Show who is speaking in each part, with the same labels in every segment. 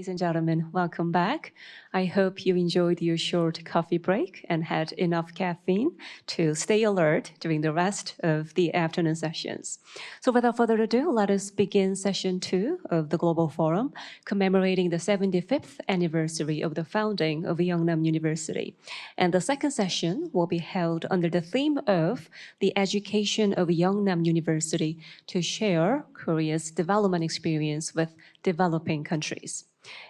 Speaker 1: Ladies and gentlemen, welcome back. I hope you enjoyed your short coffee break and had enough caffeine to stay alert during the rest of the afternoon sessions. So without further ado, let us begin session 2 of the Global Forum, commemorating the 75th anniversary of the founding of Yeungnam University. And the second session will be held under the theme of the education of Yeungnam University to share Korea's development experience with developing countries.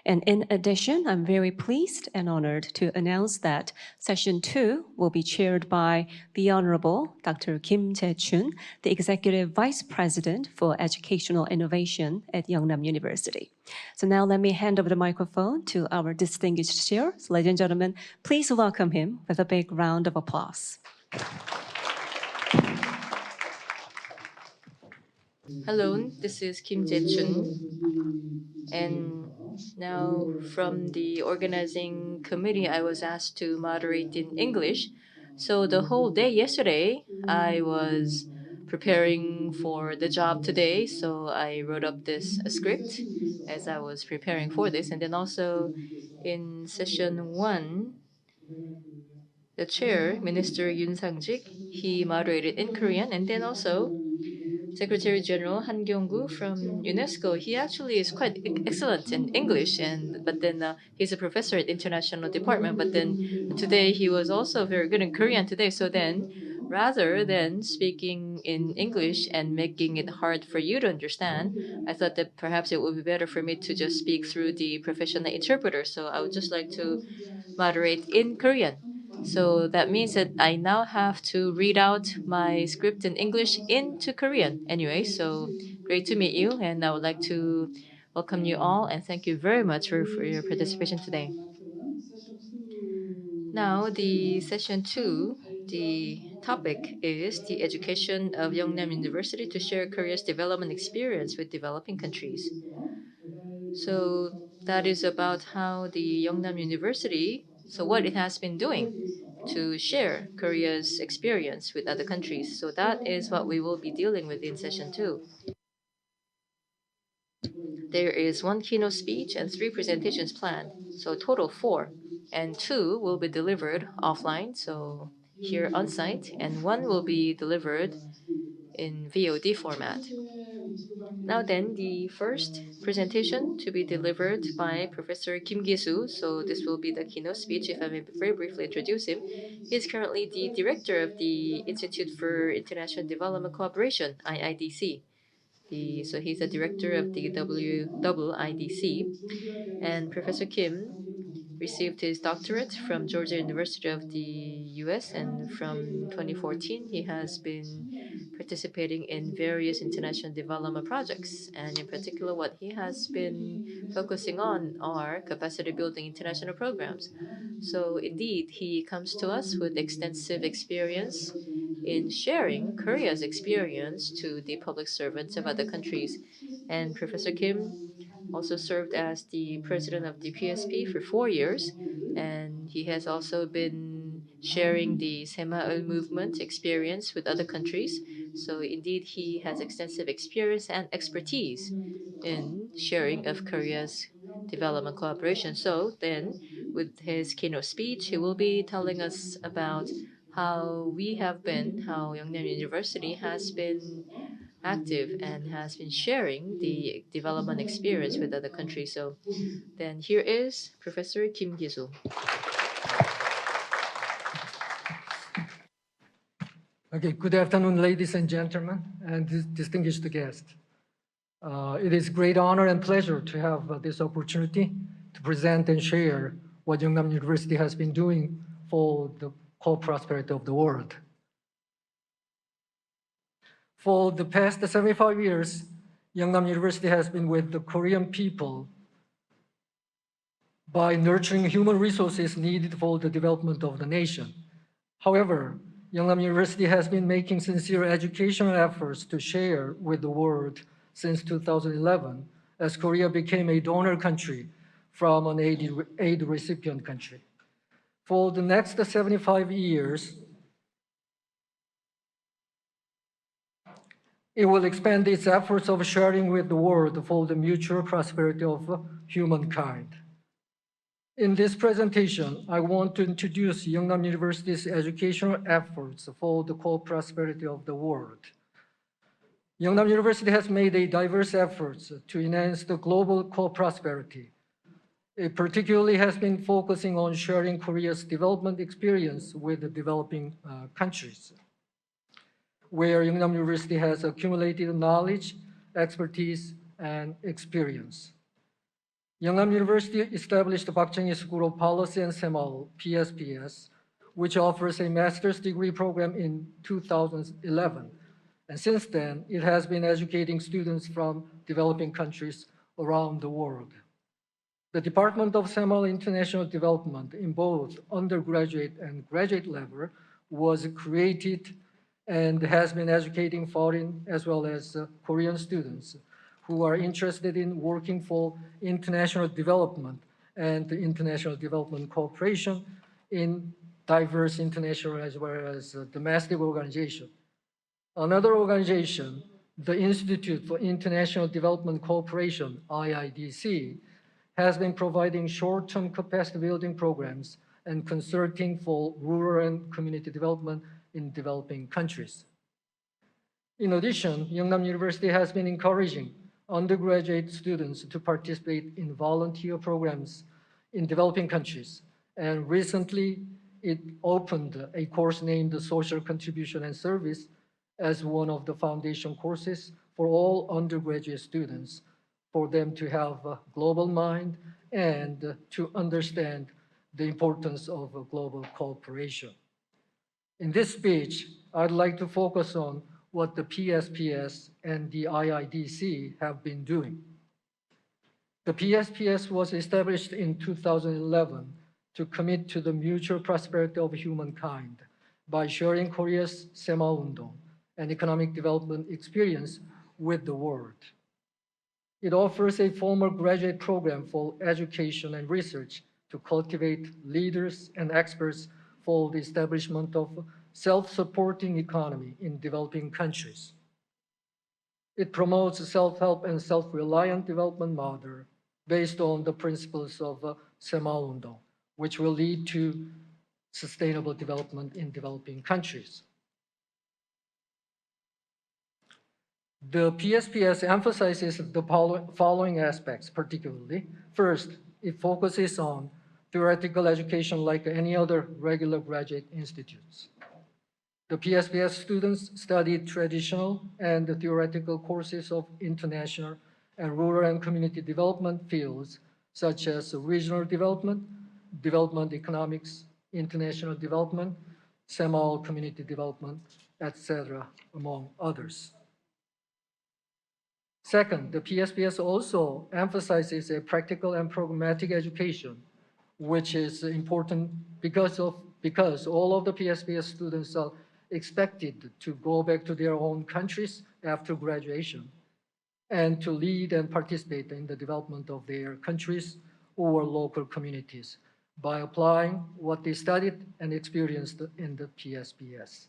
Speaker 1: And in addition, I'm very pleased and honored to announce that session 2 will be chaired by the Honorable Dr. Kim Gizu, the Executive Vice President for Educational Innovation at Yeungnam University. So now let me hand over the microphone to our distinguished chair. So ladies and gentlemen, please welcome him with a big round of applause.
Speaker 2: Hello, this is Kim Jae-chun, and now from the organizing committee, I was asked to moderate in English. So the whole day yesterday, I was preparing for the job today, so I wrote up this script as I was preparing for this. And then also in session 1, the chair, Minister Yoon Sang-jik, he moderated in Korean, and then also Secretary General Han Kyung-gu from UNESCO. He actually is quite excellent in English, but then he's a professor at International Department. But then today he was also very good in Korean today. So then, rather than speaking in English and making it hard for you to understand, I thought that perhaps it would be better for me to just speak through the professional interpreter. So I would just like to moderate in Korean. So that means that I now have to read out my script in English into Korean. Anyway, so great to meet you, and I would like to welcome you all and thank you very much for your participation today. Now, the session 2, the topic is the education of Yeungnam University to share Korea's development experience with developing countries. So that is about how the Yeungnam University, so what it has been doing to share Korea's experience with other countries. So that is what we will be dealing with in session 2. There is 1 keynote speech and 3 presentations planned, so total 4. And 2 will be delivered offline, so here on site, and 1 will be delivered in VOD format. Now then, the first presentation to be delivered by Professor Kim Gizu. So this will be the keynote speech, if I may very briefly introduce him. He is currently the director of the Institute for International Development Cooperation, IIDC. So he's a director of the WIDC. And Professor Kim received his doctorate from Georgia University of the US, and from 2014 he has been participating in various international development projects, and in particular what he has been focusing on are capacity building international programs. So indeed he comes to us with extensive experience in sharing Korea's experience to the public servants of other countries. And Professor Kim also served as the president of the PSP for 4 years, and he has also been sharing the Semaul movement experience with other countries. So indeed, he has extensive experience and expertise in sharing of Korea's development cooperation. So then, with his keynote speech, he will be telling us about how Yeungnam University has been active and has been sharing the development experience with other countries. So then here is Professor Kim Gizu.
Speaker 3: Okay, good afternoon, ladies and gentlemen, and distinguished guests. It is great honor and pleasure to have this opportunity to present and share what Yeungnam University has been doing for the co-prosperity of the world. For the past 75 years, Yeungnam University has been with the Korean people by nurturing human resources needed for the development of the nation. However, Yeungnam University has been making sincere educational efforts to share with the world since 2011, as Korea became a donor country from an aid recipient country. For the next 75 years, It will expand its efforts of sharing with the world for the mutual prosperity of humankind. In this presentation, I want to introduce Yeungnam University's educational efforts for the co-prosperity of the world. Yeungnam University has made a diverse efforts to enhance the global co-prosperity. It particularly has been focusing on sharing Korea's development experience with the developing countries, where Yeungnam University has accumulated knowledge, expertise, and experience. Yeungnam University established the Bakcheng School of Policy and Semal, Psps, which offers a master's degree program in 2011. And since then, it has been educating students from developing countries around the world. The Department of Semal International Development in both undergraduate and graduate level was created and has been educating foreign as well as Korean students who are interested in working for international development and international development cooperation in diverse international as well as domestic organizations. Another organization, the Institute for International Development Cooperation, IIDC, has been providing short-term capacity building programs and consulting for rural and community development in developing countries. In addition, Yeungnam University has been encouraging undergraduate students to participate in volunteer programs in developing countries. And recently, it opened a course named Social Contribution and Service as one of the foundation courses for all undergraduate students, for them to have a global mind and to understand the importance of global cooperation. In this speech, I'd like to focus on what the PSPS and the IIDC have been doing. The PSPS was established in 2011 to commit to the mutual prosperity of humankind by sharing Korea's Semal-undong and economic development experience with the world. It offers a formal graduate program for education and research to cultivate leaders and experts for the establishment of self-supporting economy in developing countries. It promotes a self-help and self-reliant development model based on the principles of Semal-undong, which will lead to sustainable development in developing countries. The PSPS emphasizes the following aspects particularly. First, it focuses on theoretical education like any other regular graduate institutes. The PSPS students study traditional and theoretical courses of international and rural and community development fields, such as regional development, development economics, international development, Semal community development, etc., among others. Second, the PSPS also emphasizes a practical and programmatic education, which is important because all of the PSPS students are expected to go back to their own countries after graduation and to lead and participate in the development of their countries or local communities by applying what they studied and experienced in the PSPS.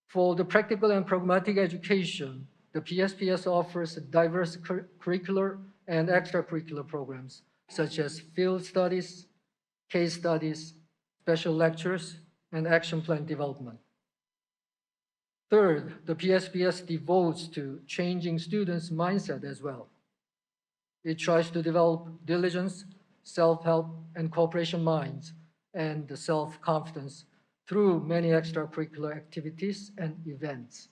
Speaker 3: For the practical and pragmatic education, the PSPS offers diverse curricular and extracurricular programs, such as field studies, case studies, special lectures, and action plan development. Third, the PSPS devotes to changing students' mindset as well. It tries to develop diligence, self-help, and cooperation minds, and self-confidence through many extracurricular activities and events.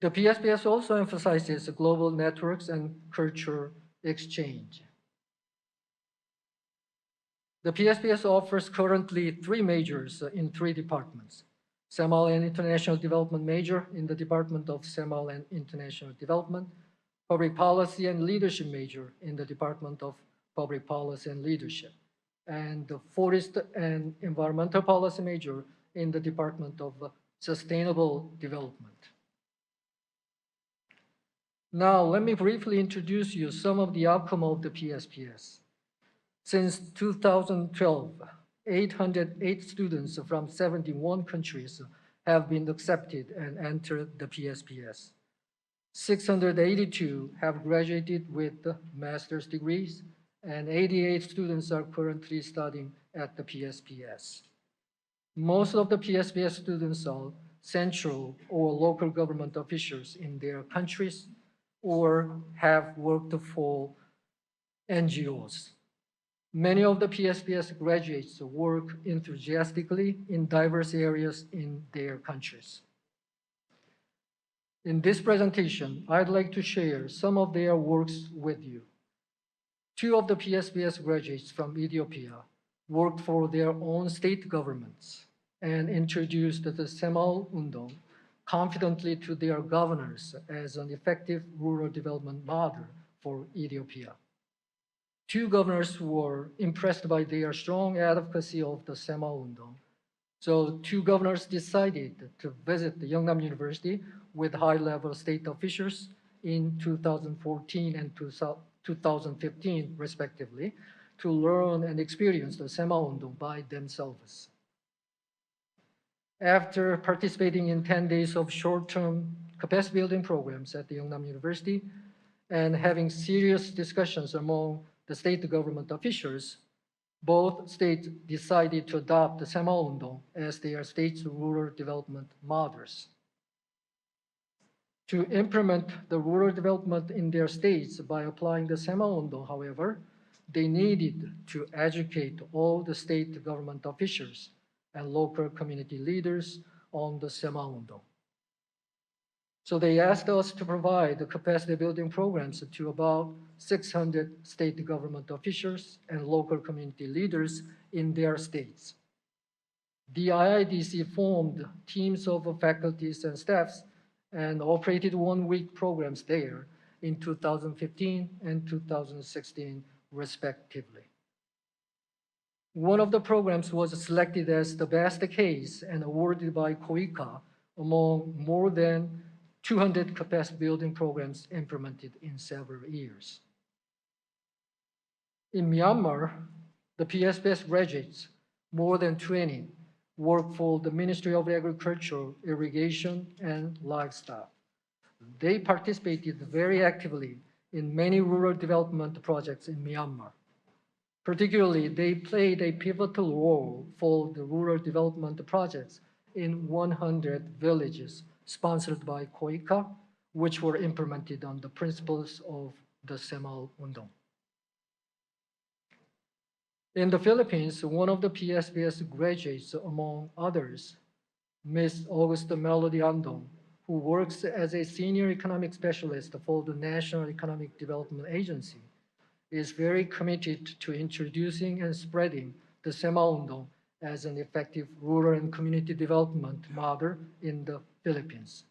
Speaker 3: The PSPS also emphasizes global networks and culture exchange. The PSPS offers currently 3 majors in 3 departments. Semal and International Development major in the Department of Semal and International Development, Public Policy and Leadership major in the Department of Public Policy and Leadership, and the Forest and Environmental Policy major in the Department of Sustainable Development. Now, let me briefly introduce you some of the outcome of the PSPS. Since 2012, 808 students from 71 countries have been accepted and entered the Psps. 682 have graduated with master's degrees, and 88 students are currently studying at the Psps. Most of the Psps students are central or local government officials in their countries or have worked for NGOs. Many of the Psps graduates work enthusiastically in diverse areas in their countries. In this presentation, I'd like to share some of their works with you. Two of the Psps graduates from Ethiopia worked for their own state governments and introduced the Semal Undong confidently to their governors as an effective rural development model for Ethiopia. Two governors were impressed by their strong advocacy of the Semal Undong. So two governors decided to visit the Youngnam University with high-level state officials in 2014 and 2015, respectively, to learn and experience the Semal Undong by themselves. After participating in 10 days of short-term capacity building programs at the Youngnam University and having serious discussions among the state government officials, both states decided to adopt the Semal Undong as their state's rural development models. To implement the rural development in their states by applying the Semal Undong, however, they needed to educate all the state government officials and local community leaders on the Semal Undong. So they asked us to provide the capacity building programs to about 600 state government officials and local community leaders in their states. The IIDC formed teams of faculties and staffs and operated one-week programs there in 2015 and 2016, respectively. One of the programs was selected as the best case and awarded by COICA among more than 200 capacity building programs implemented in several years. In Myanmar, the Psps graduates, more than 20, work for the Ministry of Agriculture, Irrigation, and Livestock. They participated very actively in many rural development projects in Myanmar. Particularly, they played a pivotal role for the rural development projects in 100 villages sponsored by COICA, which were implemented on the principles of the Semal Undong. In the Philippines, one of the Psps graduates, among others, Ms. Augusta Melody Andong, who works as a senior economic specialist for the National Economic Development Agency, is very committed to introducing and spreading the Semal Undong as an effective rural and community development model in the Philippines.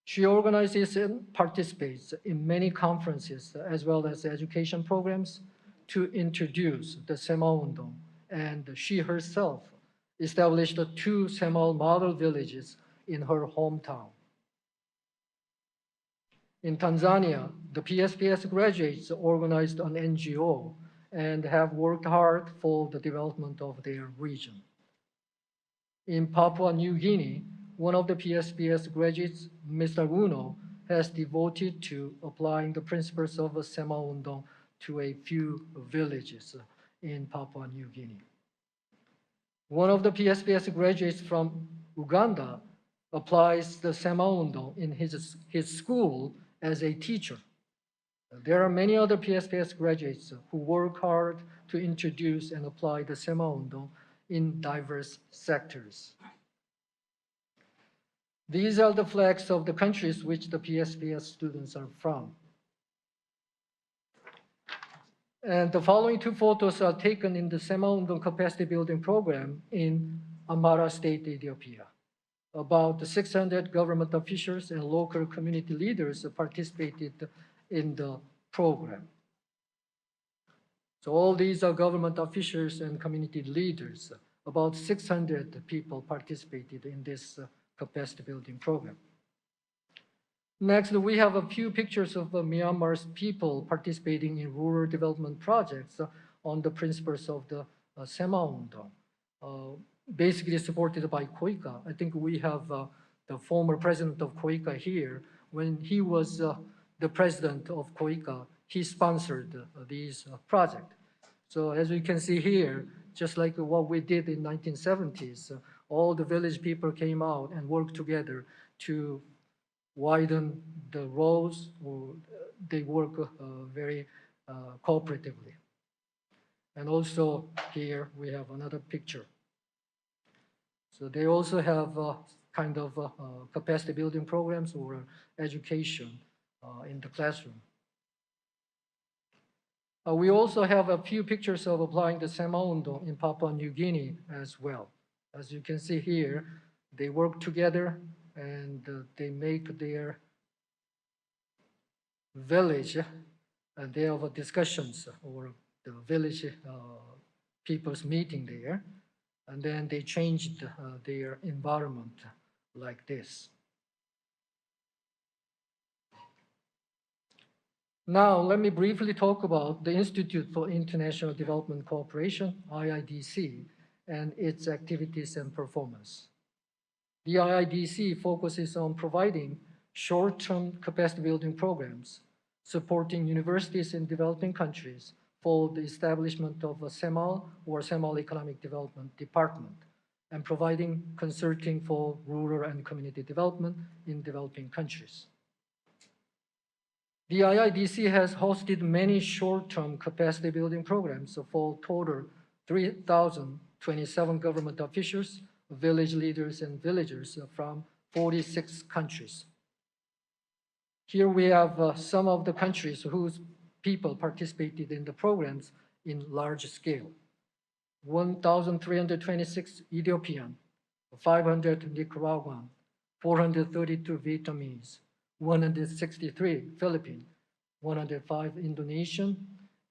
Speaker 3: She organizes and participates in many conferences as well as education programs to introduce the Semal Undong, and she herself established 2 Semal model villages in her hometown. In Tanzania, the Psps graduates organized an NGO and have worked hard for the development of their region. In Papua New Guinea, one of the Psps graduates, Mr. Uno, has devoted to applying the principles of Semal Undong to a few villages in Papua New Guinea. One of the Psps graduates from Uganda applies the Semal Undong in his school as a teacher. There are many other Psps graduates who work hard to introduce and apply the Semal Undong in diverse sectors. These are the flags of the countries which the Psps students are from. And the following 2 photos are taken in the Semal Undong capacity building program in Amhara State, Ethiopia. About 600 government officials and local community leaders participated in the program. So all these are government officials and community leaders. About 600 people participated in this capacity building program. Next, we have a few pictures of Myanmar's people participating in rural development projects on the principles of the Semal Undong. basically supported by KOICA. I think we have the former president of KOICA here. When he was the president of KOICA, he sponsored these projects. So as you can see here, just like what we did in 1970s, all the village people came out and worked together to widen the roads, or they work very cooperatively. And also here we have another picture. So they also have kind of capacity building programs or education in the classroom. We also have a few pictures of applying the Semaondo in Papua New Guinea as well. As you can see here, they work together and they make their village, and they have discussions or the village people's meeting there, and then they changed their environment like this. Now, let me briefly talk about the Institute for International Development Cooperation, IIDC, and its activities and performance. The IIDC focuses on providing short-term capacity building programs, supporting universities in developing countries for the establishment of a SEMAL or SEMAL Economic Development Department, and providing consulting for rural and community development in developing countries. The IIDC has hosted many short-term capacity building programs for total 3,027 government officials, village leaders, and villagers from 46 countries. Here we have some of the countries whose people participated in the programs in large scale. 1,326 Ethiopian, 500 Nicaraguan, 432 Vietnamese, 163 Philippine, 105 Indonesian,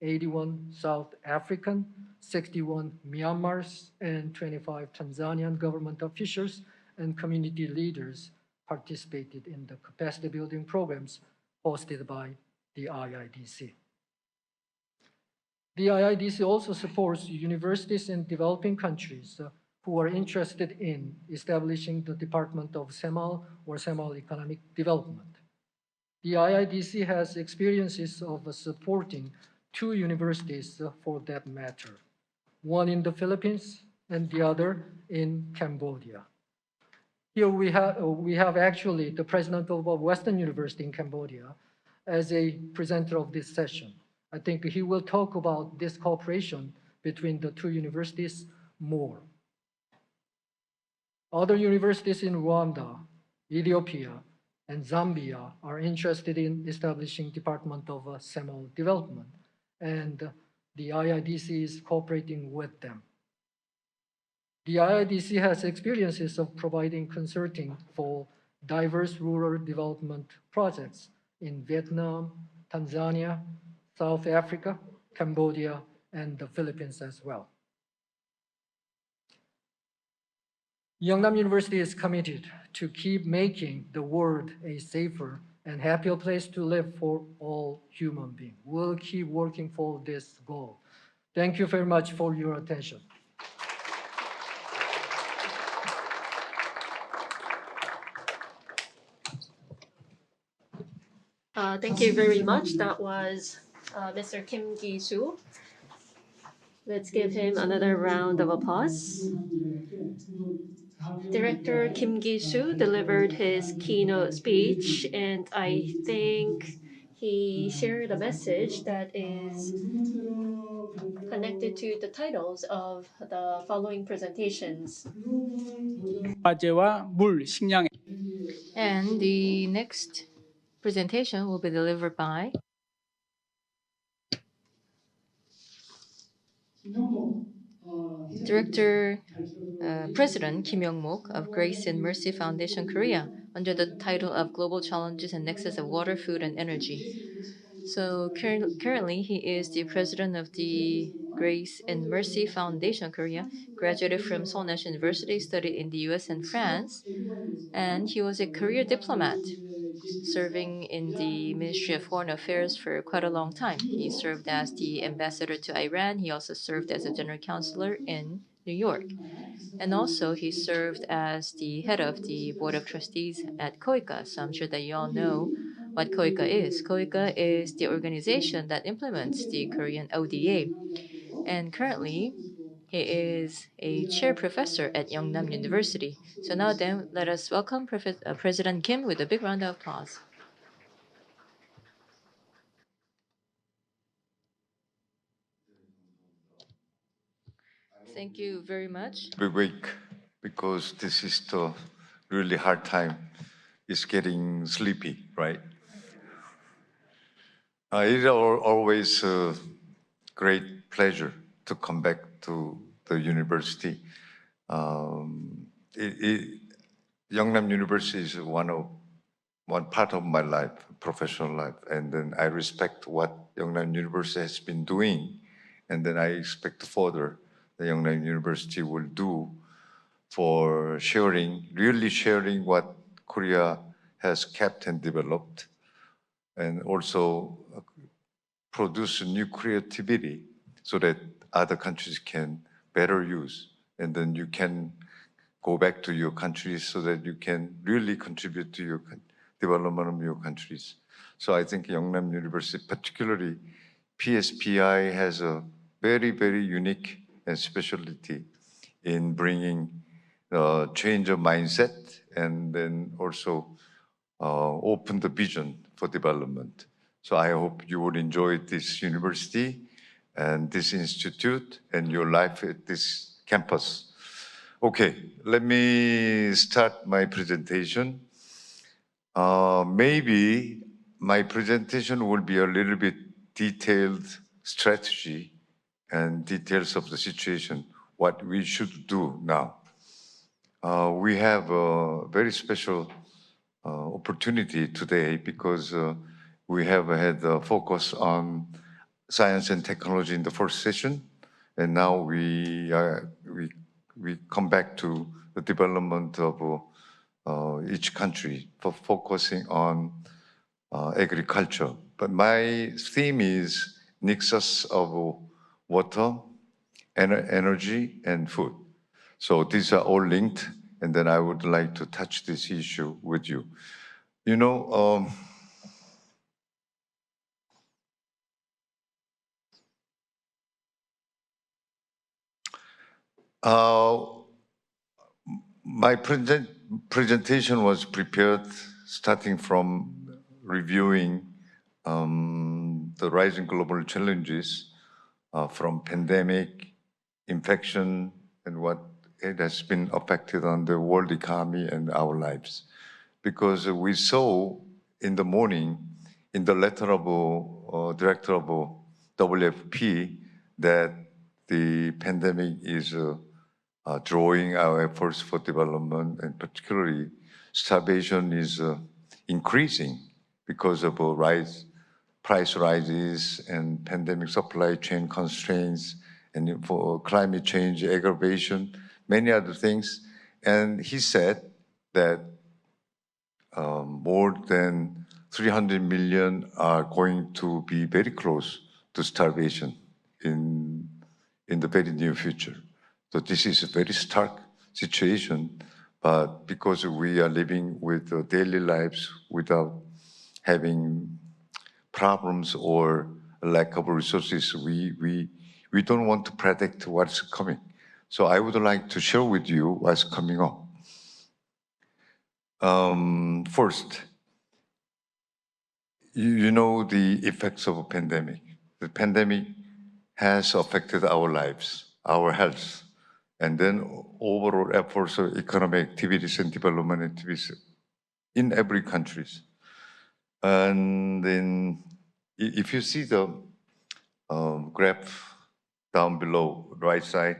Speaker 3: 81 South African, 61 Myanmar's, and 25 Tanzanian government officials and community leaders participated in the capacity building programs hosted by the IIDC. The IIDC also supports universities in developing countries who are interested in establishing the Department of SEMAL or SEMAL Economic Development. The IIDC has experiences of supporting 2 universities for that matter, one in the Philippines and the other in Cambodia. Here we have actually the president of Western University in Cambodia as a presenter of this session. I think he will talk about this cooperation between the 2 universities more. Other universities in Rwanda, Ethiopia, and Zambia are interested in establishing Department of SEMAL Development, and the IIDC is cooperating with them. The IIDC has experiences of providing consulting for diverse rural development projects in Vietnam, Tanzania, South Africa, Cambodia, and the Philippines as well. Youngnam University is committed to keep making the world a safer and happier place to live for all human beings. We'll keep working for this goal. Thank you very much for your attention.
Speaker 4: Thank you very much. That was Mr. Kim Gizu. Let's give him another round of applause. Director Kim Gisu delivered his keynote speech, and I think he shared a message that is connected to the titles of the following presentations.
Speaker 5: 화재와 물, 식량
Speaker 2: And the next presentation will be delivered by Director President Kim Young-Mok of Grace and Mercy Foundation Korea under the title of Global Challenges and Nexus of Water, Food, and Energy. So currently he is the president of the Grace and Mercy Foundation Korea, graduated from Seoul National University, studied in the US and France, and he was a career diplomat, serving in the Ministry of Foreign Affairs for quite a long time. He served as the ambassador to Iran. He also served as a general counselor in New York. And also, he served as the head of the Board of Trustees at COICA. So I'm sure that you all know what COICA is. COICA is the organization that implements the Korean ODA. And currently, he is a chair professor at Youngnam University. So now then, let us welcome President Kim with a big round of applause. Thank you very much.
Speaker 6: Be weak because this is the really hard time. It's getting sleepy, right? It's always a great pleasure to come back to the university. Youngnam University is one part of my life, professional life, and then I respect what Youngnam University has been doing, and then I expect further the Youngnam University will do for really sharing what Korea has kept and developed, and also produce new creativity so that other countries can better use. And then you can go back to your countries so that you can really contribute to your development of your countries. So I think Youngnam University, particularly PSPI, has a very, very unique and specialty in bringing change of mindset and then also open the vision for development. So I hope you will enjoy this university and this institute and your life at this campus. Okay, let me start my presentation. Maybe my presentation will be a little bit detailed strategy and details of the situation, what we should do now. We have a very special opportunity today because we have had a focus on science and technology in the first session, and now we come back to the development of each country for focusing on agriculture. But my theme is nexus of water, energy, and food. So these are all linked, and then I would like to touch this issue with you. You know, my presentation was prepared starting from reviewing the rising global challenges from pandemic, infection, and what it has been affected on the world economy and our lives. Because we saw in the morning in the letter of director of WFP that the pandemic is drawing our efforts for development, and particularly starvation is increasing because of price rises and pandemic supply chain constraints and for climate change aggravation, many other things. And he said that more than 300 million are going to be very close to starvation in the very near future. So this is a very stark situation, but because we are living with daily lives without having problems or lack of resources, we don't want to predict what's coming. So I would like to share with you what's coming up. First, you know the effects of a pandemic. The pandemic has affected our lives, our health, and then overall efforts of economic activities and development activities in every country. And then if you see the graph down below, right side,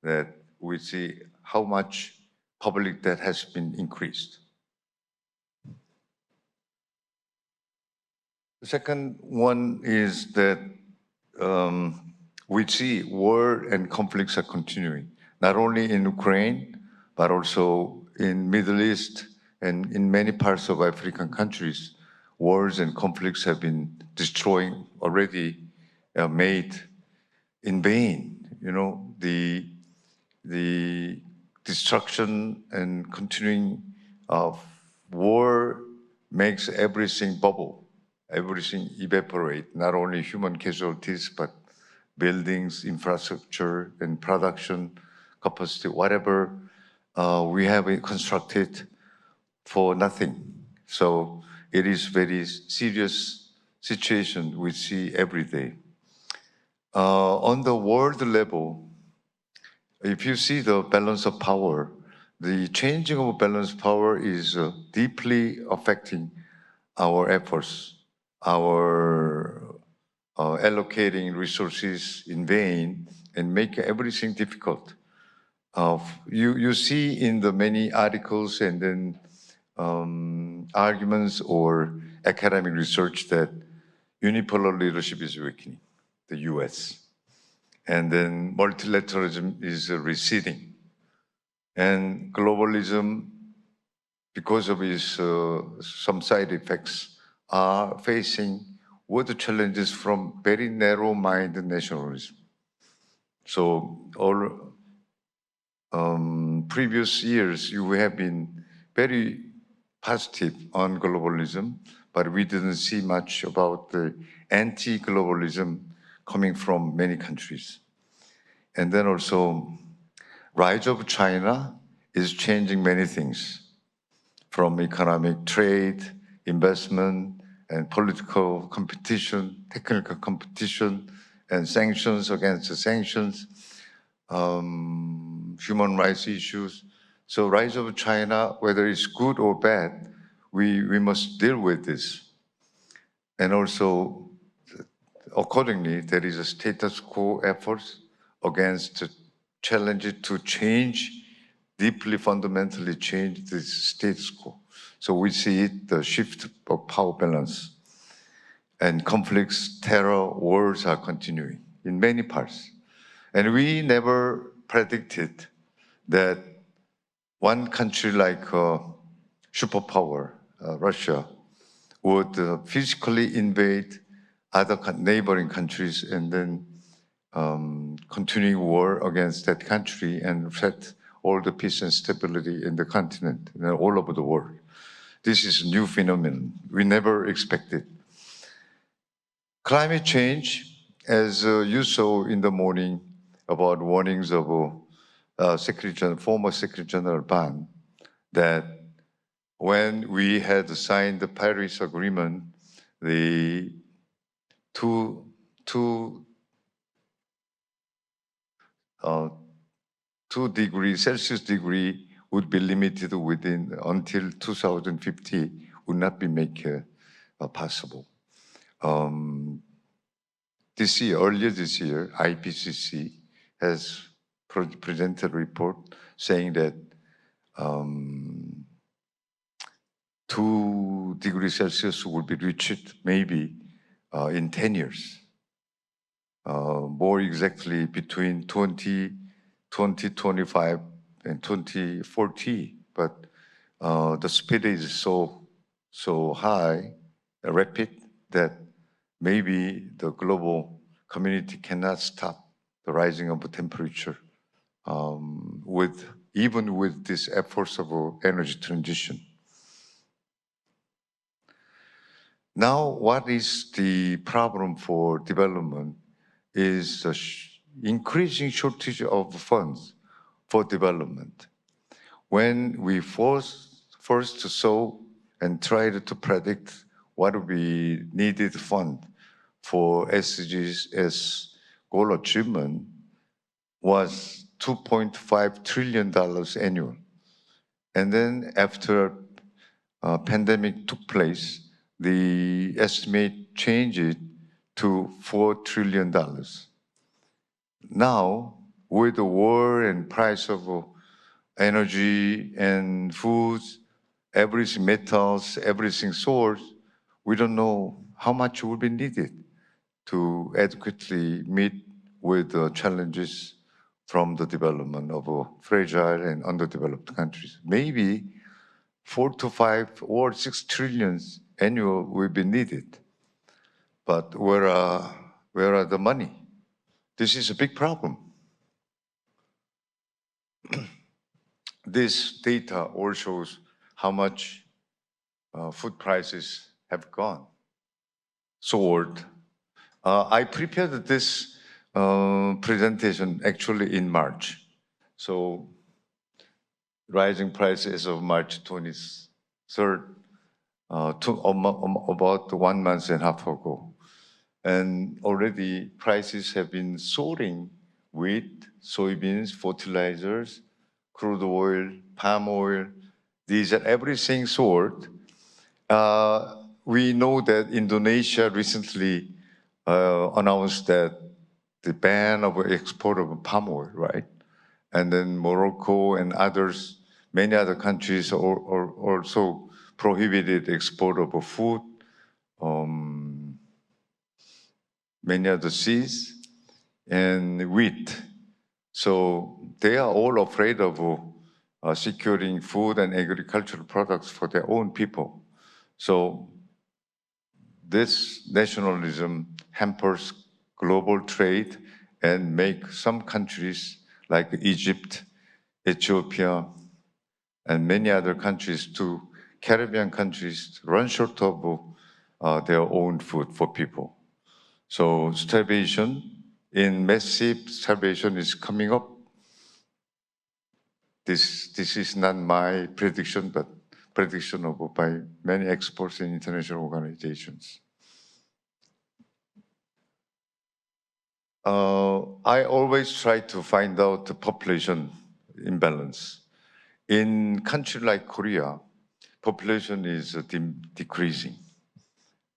Speaker 6: that we see how much public debt has been increased. The second one is that we see war and conflicts are continuing, not only in Ukraine, but also in Middle East and in many parts of African countries. Wars and conflicts have been destroying already made in vain. You know, the destruction and continuing of war makes everything bubble, everything evaporate, not only human casualties, but buildings, infrastructure, and production capacity, whatever we have constructed for nothing. So it is very serious situation we see every day. On the world level, if you see the balance of power, the changing of balance of power is deeply affecting our efforts, our allocating resources in vain and make everything difficult. You see in the many articles and then arguments or academic research that unipolar leadership is weakening, the US. And then multilateralism is receding. And globalism, because of its some side effects, are facing what the challenges from very narrow-minded nationalism. So all previous years, you have been very positive on globalism, but we didn't see much about the anti-globalism coming from many countries. And then also, rise of China is changing many things, from economic trade, investment, and political competition, technical competition, and sanctions against the sanctions, human rights issues. So rise of China, whether it's good or bad, we must deal with this. And also, accordingly, there is a status quo efforts against the challenge to change, deeply fundamentally change the status quo. So we see it, the shift of power balance. And conflicts, terror, wars are continuing in many parts. And we never predicted that one country like superpower, Russia, would physically invade other neighboring countries and then continuing war against that country and threat all the peace and stability in the continent and all over the world. This is a new phenomenon we never expected. Climate change, as you saw in the morning about warnings of former Secretary General Ban, that when we had signed the Paris Agreement, the two degrees Celsius would be limited within until 2050 would not be possible. Earlier this year, IPCC has presented a report saying that 2 degrees Celsius will be reached maybe in 10 years. More exactly between 2025 and 2040, but the speed is so high, rapid, that maybe the global community cannot stop the rising of the temperature even with these efforts of energy transition. Now, what is the problem for development is the increasing shortage of funds for development. When we first saw and tried to predict what would be needed fund for SDGs goal achievement was $2.5 trillion annual. And then after pandemic took place, the estimate changed to $4 trillion. Now, with the war and price of energy and foods, everything, metals, everything source, we don't know how much will be needed to adequately meet with the challenges from the development of fragile and underdeveloped countries. Maybe 4 to 5 or 6 trillions annual will be needed. But where are the money? This is a big problem. this data all shows how much food prices have gone, soared. I prepared this presentation actually in March. So rising prices of March 23rd, about 1 month and a half ago. And already prices have been soaring: wheat, soybeans, fertilizers, crude oil, palm oil, these are everything soared. We know that Indonesia recently announced that the ban of export of palm oil, right? And then Morocco and others, many other countries also prohibited export of food, many other seeds, and wheat. So they are all afraid of securing food and agricultural products for their own people. So this nationalism hampers global trade and make some countries like Egypt, Ethiopia, and many other countries, too, Caribbean countries, run short of their own food for people. So starvation, massive starvation is coming up. This is not my prediction, but prediction by many experts in international organizations. I always try to find out the population imbalance. In country like Korea, population is decreasing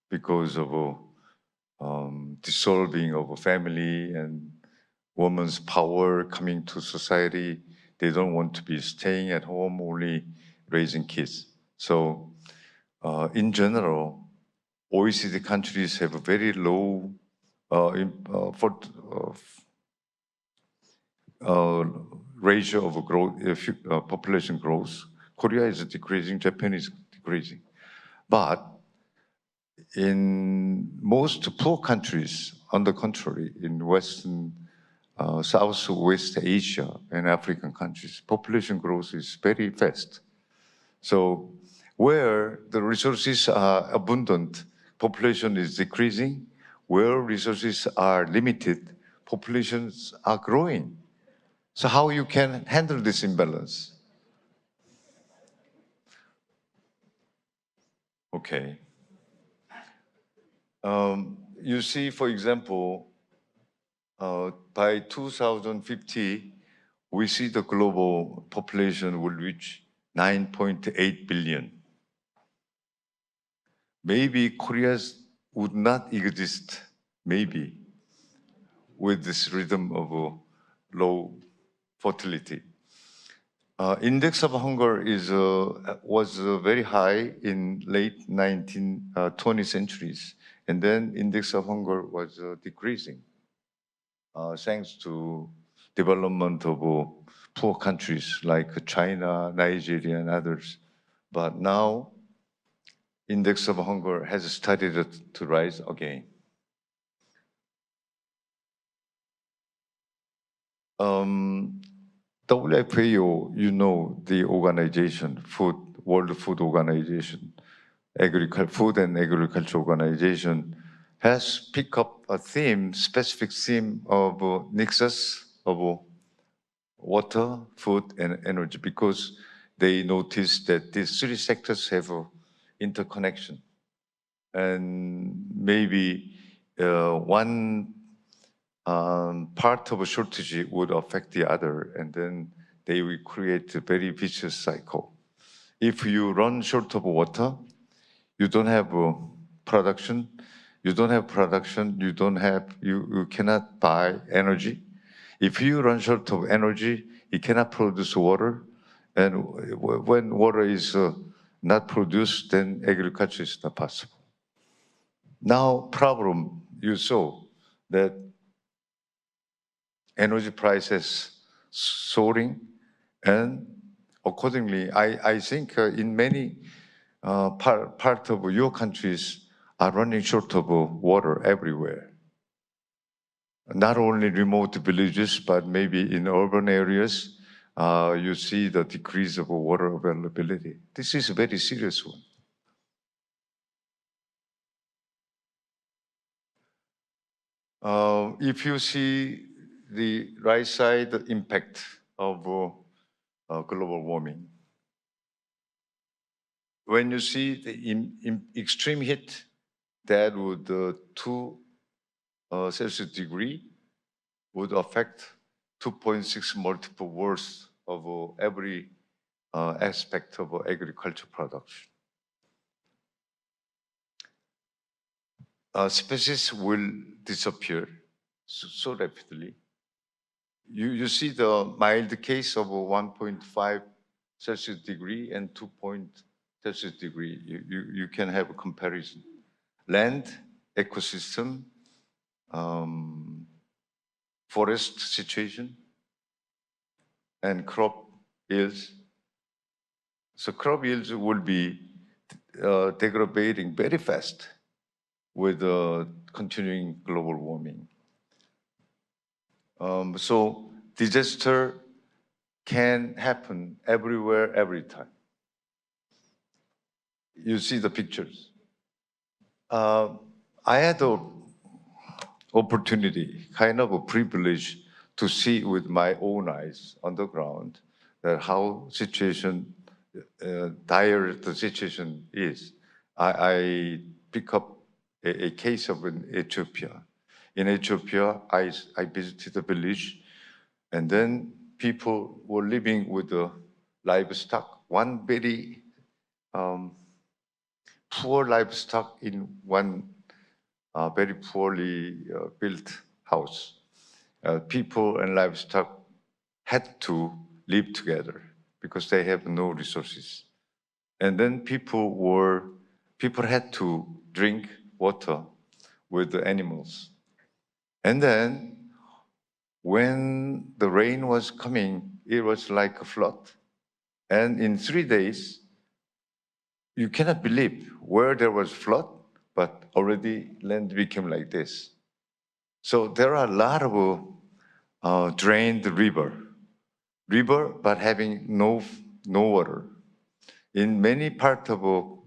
Speaker 6: because of dissolving of a family and woman's power coming to society. They don't want to be staying at home only raising kids. So in general, OECD countries have a very low ratio of growth, population growth. Korea is decreasing, Japan is decreasing. But in most poor countries, on the contrary, in Western, Southwest Asia and African countries, population growth is very fast. So where the resources are abundant, population is decreasing. Where resources are limited, populations are growing. So how you can handle this imbalance? Okay. You see, for example, by 2050, we see the global population will reach 9.8 billion. Maybe Korea would not exist, maybe, with this rhythm of low fertility. Index of hunger was very high in late 20th centuries, and then index of hunger was decreasing thanks to development of poor countries like China, Nigeria, and others. But now, index of hunger has started to rise again. WFAO, you know, the organization, World Food Organization, Food and Agriculture Organization, has picked up a theme, specific theme of nexus of water, food, and energy, because they noticed that these three sectors have interconnection. And maybe one part of a shortage would affect the other, and then they will create a very vicious cycle. If you run short of water, you don't have production. You don't have production, you cannot buy energy. If you run short of energy, you cannot produce water. And when water is not produced, then agriculture is not possible. Now, problem, you saw that energy prices soaring, and accordingly, I think in many part of your countries are running short of water everywhere. Not only remote villages, but maybe in urban areas, you see the decrease of water availability. This is a very serious one. If you see the right side, the impact of global warming. When you see the extreme heat, that would 2 Celsius degree would affect 2.6 multiple worse of every aspect of agriculture production. Species will disappear so rapidly. You see the mild case of 1.5 Celsius degree and 2 Celsius degree. You can have a comparison. Land, ecosystem, forest situation, and crop yields. So crop yields will be degrading very fast with continuing global warming. So disaster can happen everywhere, every time. You see the pictures. I had the opportunity, kind of a privilege, to see with my own eyes on the ground that how dire the situation is. I pick up a case of in Ethiopia. In Ethiopia, I visited a village, and then people were living with the livestock, one very poor livestock in one very poorly built house. People and livestock had to live together because they have no resources. And then people had to drink water with the animals. And then when the rain was coming, it was like a flood. And in 3 days, you cannot believe where there was flood, but already land became like this. So there are a lot of drained river, but having no water. In many parts of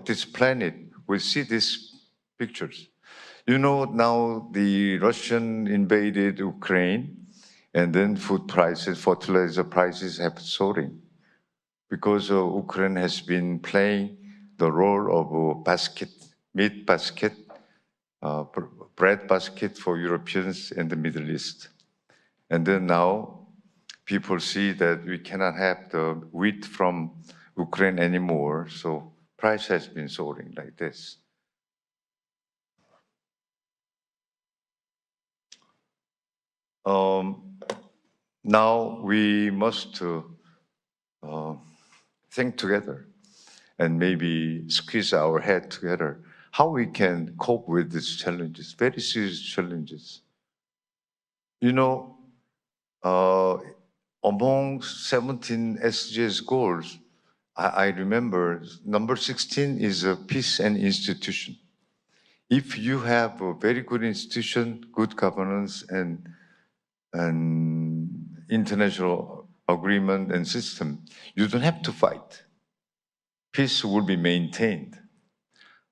Speaker 6: this planet, we see these pictures. You know, now the Russian invaded Ukraine, and then food prices, fertilizer prices have soaring because Ukraine has been playing the role of a meat basket, bread basket for Europeans in the Middle East. And then now people see that we cannot have the wheat from Ukraine anymore, so price has been soaring like this. Now we must think together and maybe squeeze our head together how we can cope with these challenges, very serious challenges. You know, among 17 SDGs goals, I remember number 16 is a peace and institution. If you have a very good institution, good governance, and international agreement and system, you don't have to fight. Peace will be maintained.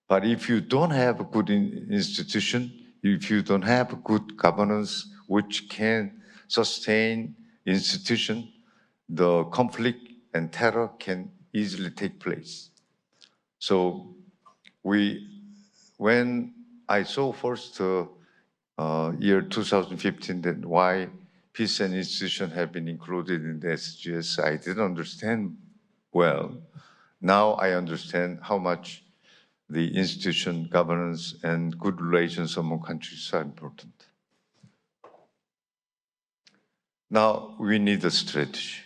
Speaker 6: But if you don't have a good institution, if you don't have a good governance which can sustain institution, the conflict and terror can easily take place. So when I saw first year 2015 that why peace and institution have been included in the SDGs, I didn't understand well. Now I understand how much the institution, governance, and good relations among countries are important. Now we need a strategy.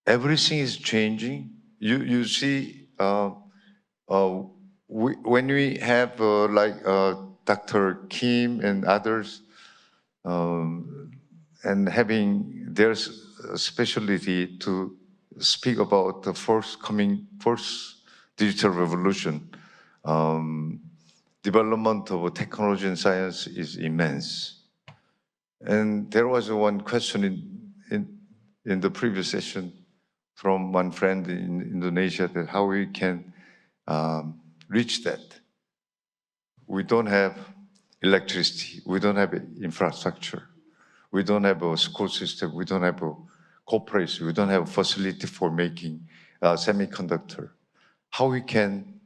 Speaker 6: Everything is changing. You see, when we have like Dr. Kim and others, and having their specialty to speak about the first digital revolution, development of technology and science is immense. And there was one question in the previous session from one friend in Indonesia that how we can reach that. We don't have electricity, we don't have infrastructure, we don't have a school system, we don't have a corporation, we don't have a facility for making semiconductor. How we can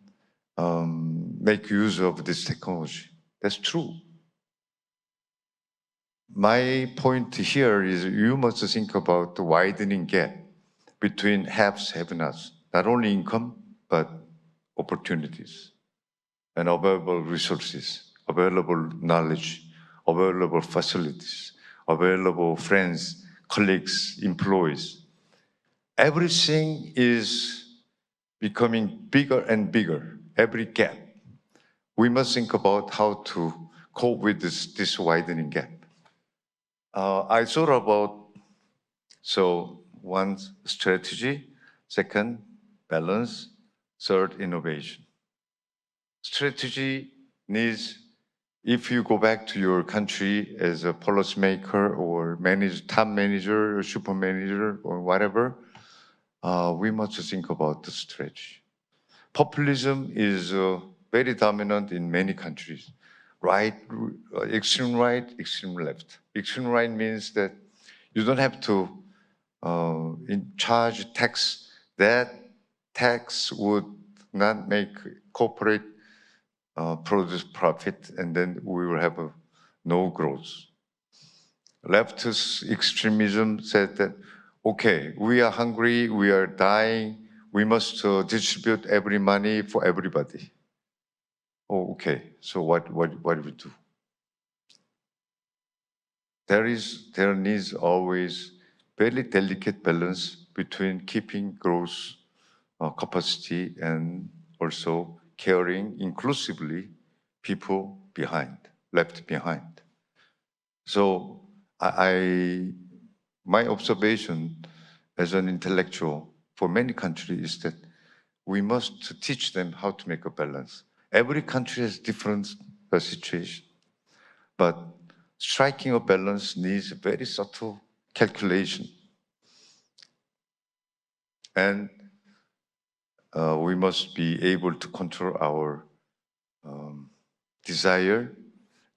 Speaker 6: make use of this technology? That's true. My point here is you must think about the widening gap between haves, have-nots, not only income, but opportunities and available resources, available knowledge, available facilities, available friends, colleagues, employees. Everything is becoming bigger and bigger, every gap. We must think about how to cope with this widening gap. I thought about, one, strategy, second, balance, third, innovation. Strategy needs, if you go back to your country as a policymaker or top manager or super manager or whatever, we must think about the strategy. Populism is very dominant in many countries. Right, extreme right, extreme left. Extreme right means that you don't have to charge tax. That tax would not make corporate produce profit, and then we will have no growth. Leftist extremism said that, okay, we are hungry, we are dying, we must distribute every money for everybody. Oh, okay, so what do we do? There needs always very delicate balance between keeping growth capacity and also caring inclusively people left behind. So my observation as an intellectual for many countries is that we must teach them how to make a balance. Every country has different situation, but striking a balance needs a very subtle calculation. And we must be able to control our desire,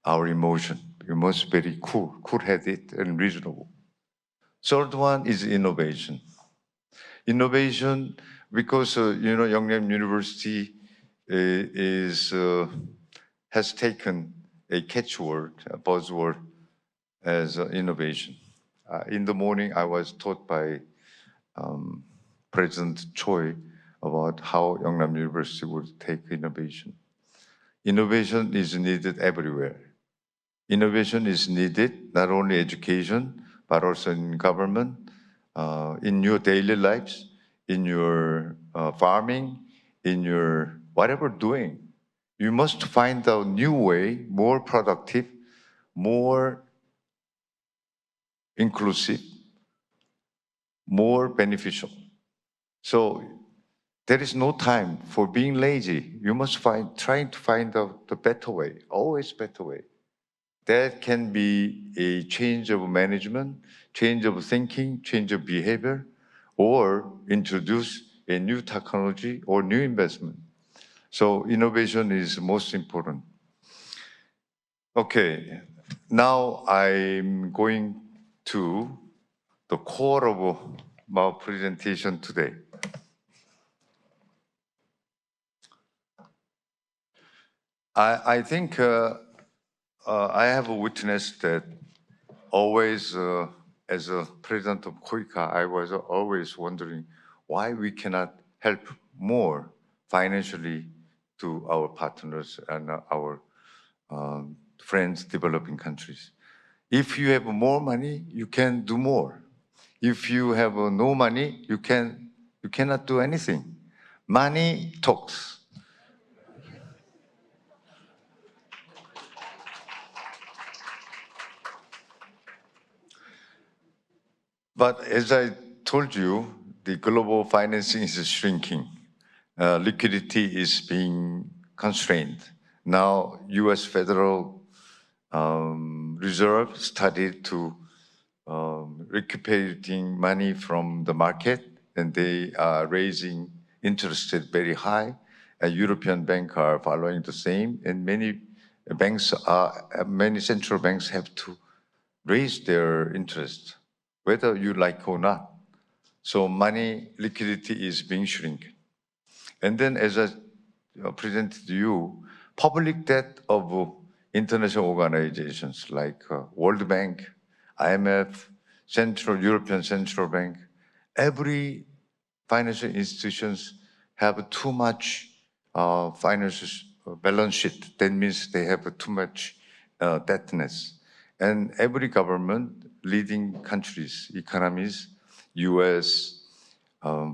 Speaker 6: our emotion. We must be very cool-headed and reasonable. Third one is innovation. Innovation, because Youngnam University has taken a catchword, a buzzword, as innovation. In the morning, I was taught by President Choi about how Youngnam University would take innovation. Innovation is needed everywhere. Innovation is needed not only education, but also in government, in your daily lives, in your farming, in your whatever doing. You must find a new way, more productive, more inclusive, more beneficial. So there is no time for being lazy. You must trying to find out the better way, always better way. That can be a change of management, change of thinking, change of behavior, or introduce a new technology or new investment. So innovation is most important. Okay, now I'm going to the core of my presentation today. I think I have witnessed that always, as a president of COICA, I was always wondering why we cannot help more financially to our partners and our friends, developing countries. If you have more money, you can do more. If you have no money, you cannot do anything. Money talks. But as I told you, the global financing is shrinking. Liquidity is being constrained. Now, U.S. Federal Reserve started to recuperating money from the market, and they are raising interest rate very high. European banks are following the same, and many central banks have to raise their interest, whether you like or not. So money liquidity is being shrunk. And then, as I presented to you, public debt of international organizations like World Bank, IMF, European Central Bank, every financial institutions have too much financial balance sheet. That means they have too much debtness. And every government, leading countries, economies, US,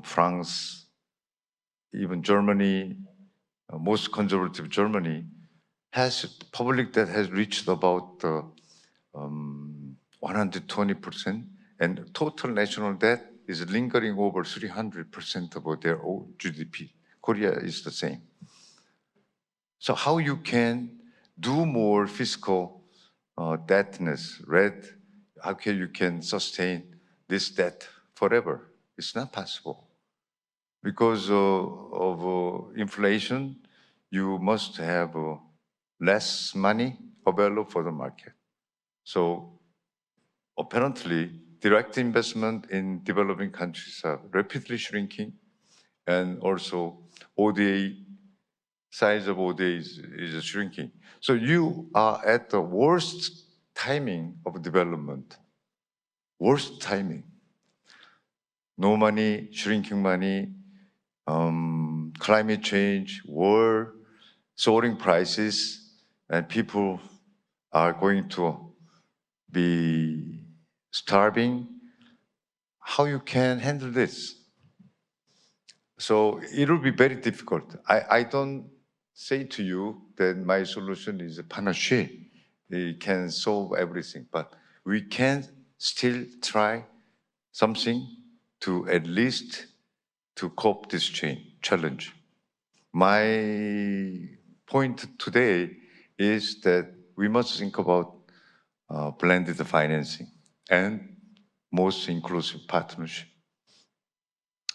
Speaker 6: France, even Germany, most conservative Germany, has public debt has reached about 120%, and total national debt is lingering over 300% of their own GDP. Korea is the same. So how you can do more fiscal debtness, how can you can sustain this debt forever? It's not possible. Because of inflation, you must have less money available for the market. So apparently, direct investment in developing countries are rapidly shrinking, and also ODA, size of ODA is shrinking. So you are at the worst timing of development. Worst timing. No money, shrinking money, climate change, war, soaring prices, and people are going to be starving. How you can handle this? So it will be very difficult. I don't say to you that my solution is a panacea. It can solve everything, but we can still try something to at least to cope this challenge. My point today is that we must think about blended financing and most inclusive partnership.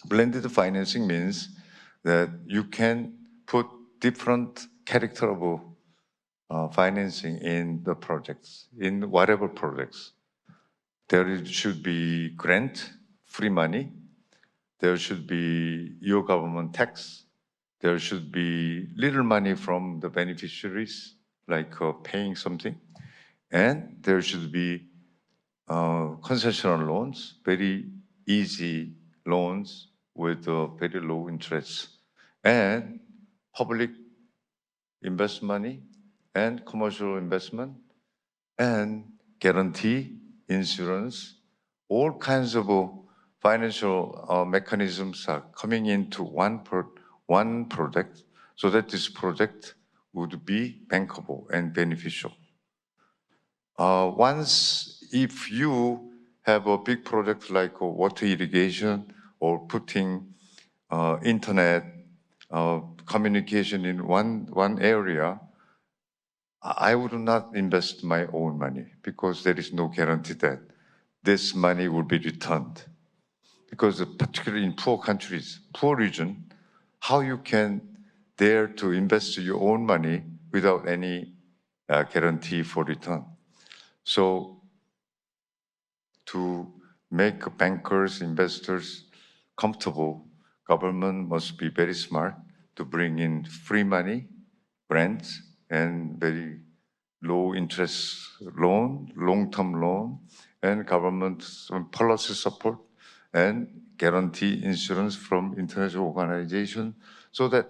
Speaker 6: Blended financing means that you can put different character of financing in the projects, in whatever projects. There should be grant, free money. There should be your government tax. There should be little money from the beneficiaries, like paying something. And there should be concessional loans, very easy loans with very low interest, and public invest money and commercial investment and guarantee, insurance, all kinds of financial mechanisms are coming into one project, so that this project would be bankable and beneficial. If you have a big project like water irrigation or putting internet communication in one area, I would not invest my own money because there is no guarantee that this money will be returned. Because particularly in poor countries, poor region, how you can dare to invest your own money without any guarantee for return? So to make bankers, investors comfortable, government must be very smart to bring in free money, grants, and very low interest loan, long-term loan, and government policy support, and guarantee insurance from international organizations, so that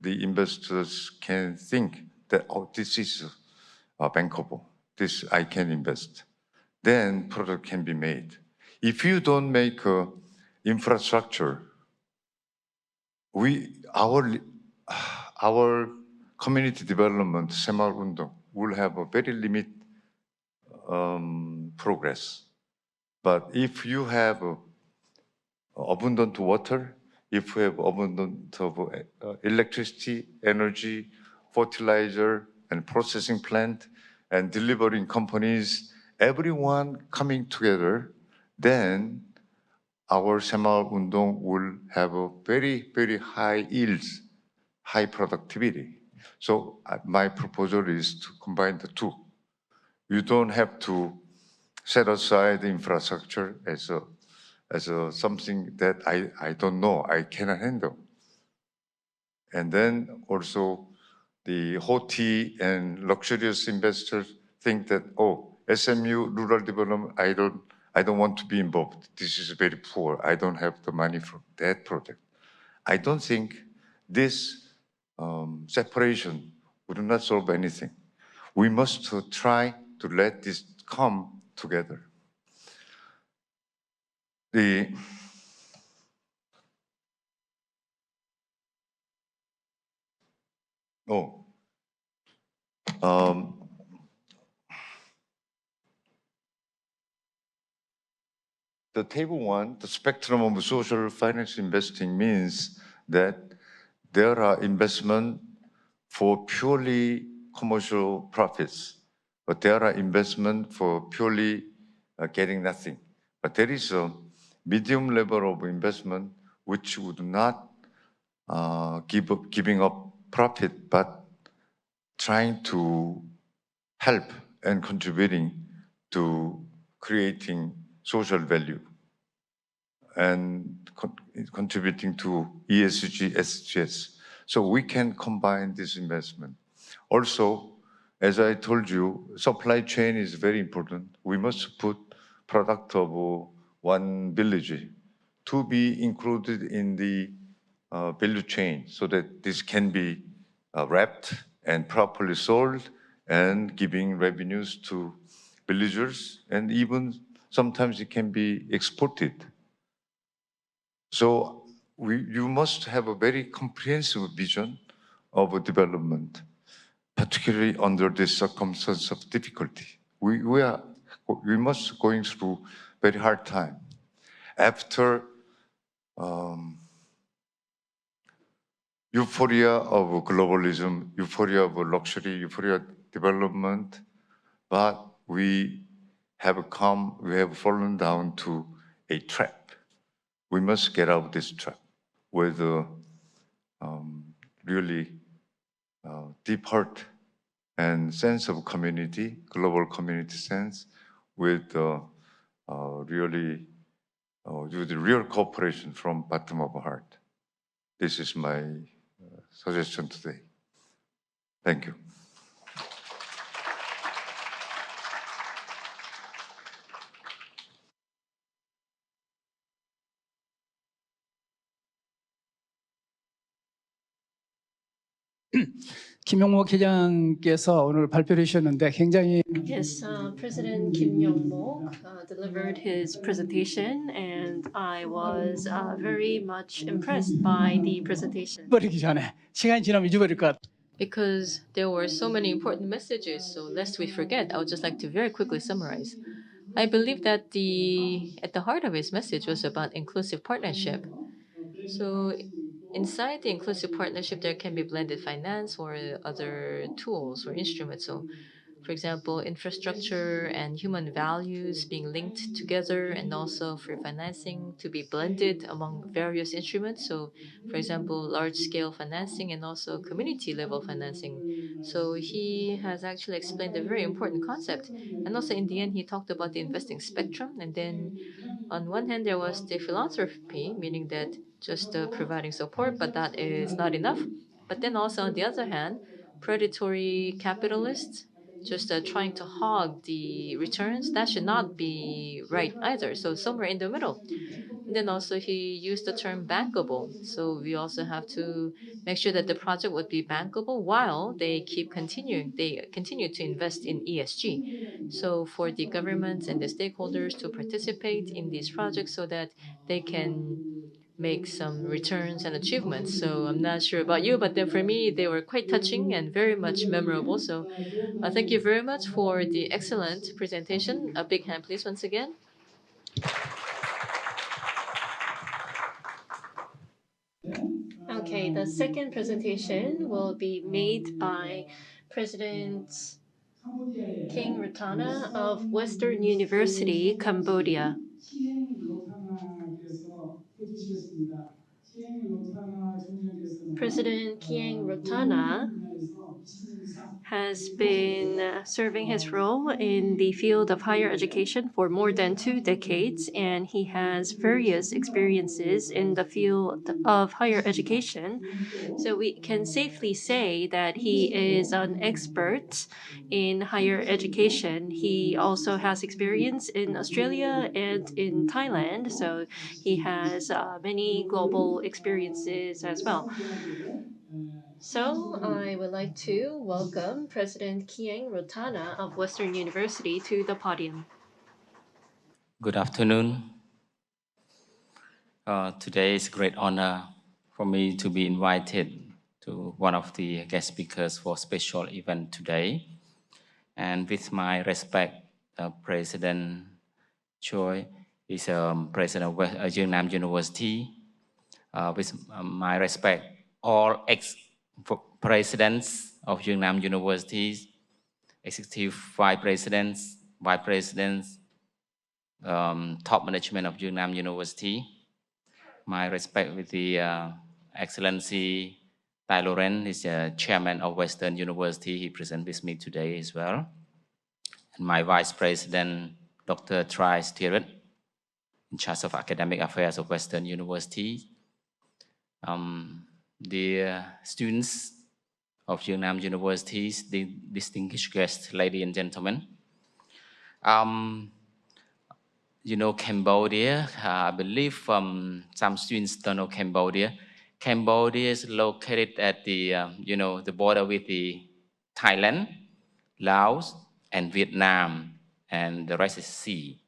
Speaker 6: the investors can think that, oh, this is bankable, this I can invest. Then product can be made. If you don't make infrastructure, our community development, Saemal-Undong, will have a very limited progress. But if you have abundant water, if you have abundant of electricity, energy, fertilizer, and processing plant, and delivering companies, everyone coming together, then our Semaul Undong will have a very, very high yields, high productivity. So my proposal is to combine the two. You don't have to set aside infrastructure as something that I don't know, I cannot handle. And then also the haughty and luxurious investors think that, oh, SMU rural development, I don't want to be involved. This is very poor. I don't have the money for that project. I don't think this separation would not solve anything. We must try to let this come together. The table one, the spectrum of social finance investing means that there are investment for purely commercial profits, but there are investment for purely getting nothing. But there is a medium level of investment which would not giving up profit, but trying to help and contributing to creating social value and contributing to ESG, SGS. So we can combine this investment. Also, as I told you, supply chain is very important. We must put product of one village to be included in the value chain so that this can be wrapped and properly sold and giving revenues to villagers, and even sometimes it can be exported. So you must have a very comprehensive vision of a development, particularly under this circumstance of difficulty. We must going through very hard time. After euphoria of globalism, euphoria of luxury, euphoria of development, but we have fallen down to a trap. We must get out of this trap with really deep heart and sense of community, global community sense, with really with the real cooperation from bottom of heart. This is my suggestion today. Thank you.
Speaker 5: 김용목 회장께서 오늘 발표를 해주셨는데 굉장히
Speaker 4: Yes, President Kim Young-Mok delivered his presentation, and I was very much impressed by the presentation.
Speaker 5: 버리기 전에 시간이 지나면 잊어버릴 것 같아요.
Speaker 2: Because there were so many important messages, so lest we forget, I would just like to very quickly summarize. I believe that at the heart of his message was about inclusive partnership. So inside the inclusive partnership, there can be blended finance or other tools or instruments. So, for example, infrastructure and human values being linked together, and also for financing to be blended among various instruments. So, for example, large-scale financing and also community-level financing. So he has actually explained a very important concept. And also in the end, he talked about the investing spectrum. And then on one hand, there was the philanthropy, meaning that just providing support, but that is not enough. But then also on the other hand, predatory capitalists just trying to hog the returns, that should not be right either. So somewhere in the middle. And then also he used the term bankable. So we also have to make sure that the project would be bankable while they continue to invest in ESG. So for the governments and the stakeholders to participate in these projects so that they can make some returns and achievements. So I'm not sure about you, but then for me, they were quite touching and very much memorable. So thank you very much for the excellent presentation. A big hand, please, once again.
Speaker 4: Okay, the second presentation will be made by President King Rotana of Western University, Cambodia. President King Rotana has been serving his role in the field of higher education for more than 2 decades, and he has various experiences in the field of higher education. So we can safely say that he is an expert in higher education. He also has experience in Australia and in Thailand, so he has many global experiences as well. So I would like to welcome President King Rotana of Western University to the podium.
Speaker 7: Good afternoon. Today is a great honor for me to be invited to one of the guest speakers for special event today. And with my respect, President Choi is President of Yeungnam University. With my respect, all ex-presidents of Yeungnam Universities, executive vice presidents, top management of Yeungnam University. My respect with the Excellency Tai Laurent is chairman of Western University. He presents with me today as well. And my Vice President, Dr. Trai Stewart, in charge of academic affairs of Western University. The students of Yeungnam Universities, the distinguished guests, ladies and gentlemen. You know Cambodia. I believe some students don't know Cambodia. Cambodia is located at the the border with the Thailand, Laos, and Vietnam, and the rest is sea.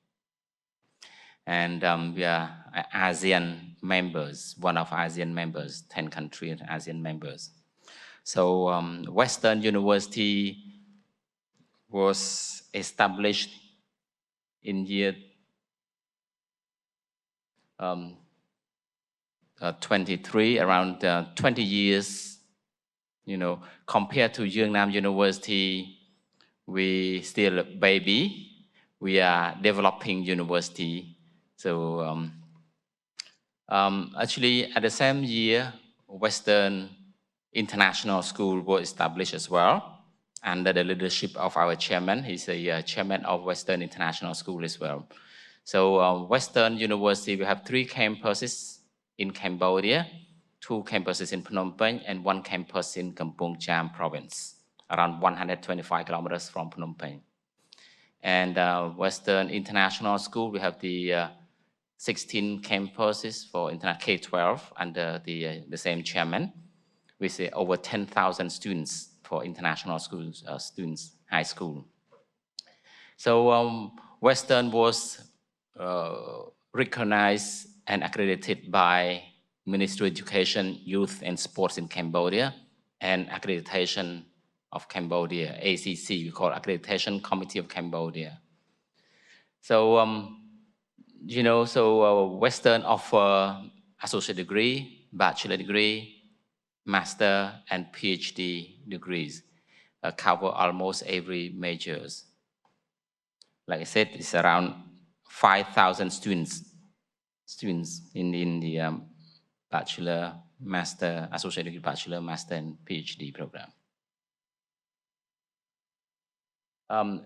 Speaker 7: And we are ASEAN members, one of ASEAN members, 10 countries ASEAN members. So Western University was established in year 23, around 20 years, compared to Yeungnam University, we still a baby. We are developing university. So actually at the same year, Western International School was established as well under the leadership of our chairman. He's a chairman of Western International School as well. So Western University, we have 3 campuses in Cambodia, 2 campuses in Phnom Penh, and 1 campus in Kampong Cham province, around 125 kilometers from Phnom Penh. And Western International School, we have the 16 campuses for K-12 under the same chairman, with over 10,000 students for international schools, students, high school. So Western was recognized and accredited by Ministry of Education, Youth and Sports in Cambodia and Accreditation of Cambodia, ACC, we call Accreditation Committee of Cambodia. So, Western offer associate degree, bachelor degree, master and PhD degrees, cover almost every majors. Like I said, it's around 5,000 students in the bachelor, master, associate degree, bachelor, master, and PhD program.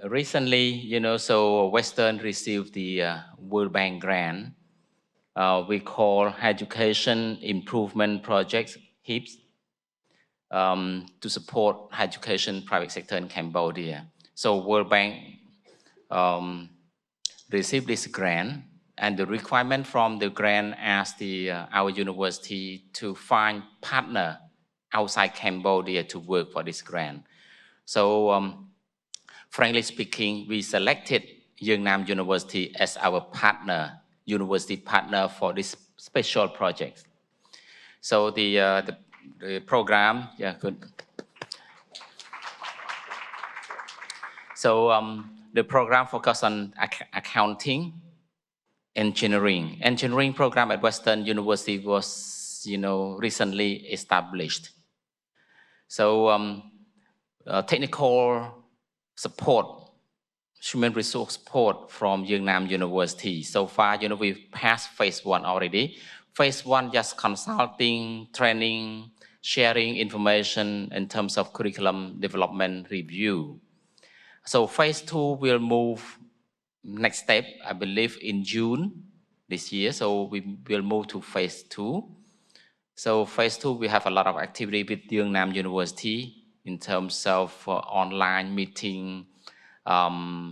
Speaker 7: Recently, so Western received the World Bank grant. We call Education Improvement Projects, HIPS, to support education private sector in Cambodia. So World Bank received this grant, and the requirement from the grant asked our university to find partner outside Cambodia to work for this grant. So frankly speaking, we selected Yeungnam University as our partner, university partner for this special project. So the program, yeah, good. So the program focuses on accounting, engineering. Engineering program at Western University was, recently established. So technical support, human resource support from Yeungnam University. So far, we've passed phase 1 already. Phase 1, just consulting, training, sharing information in terms of curriculum development review. So phase 2 will move next step, I believe, in June this year. So we will move to phase 2. So phase 2, we have a lot of activity with Yeungnam University in terms of online meeting,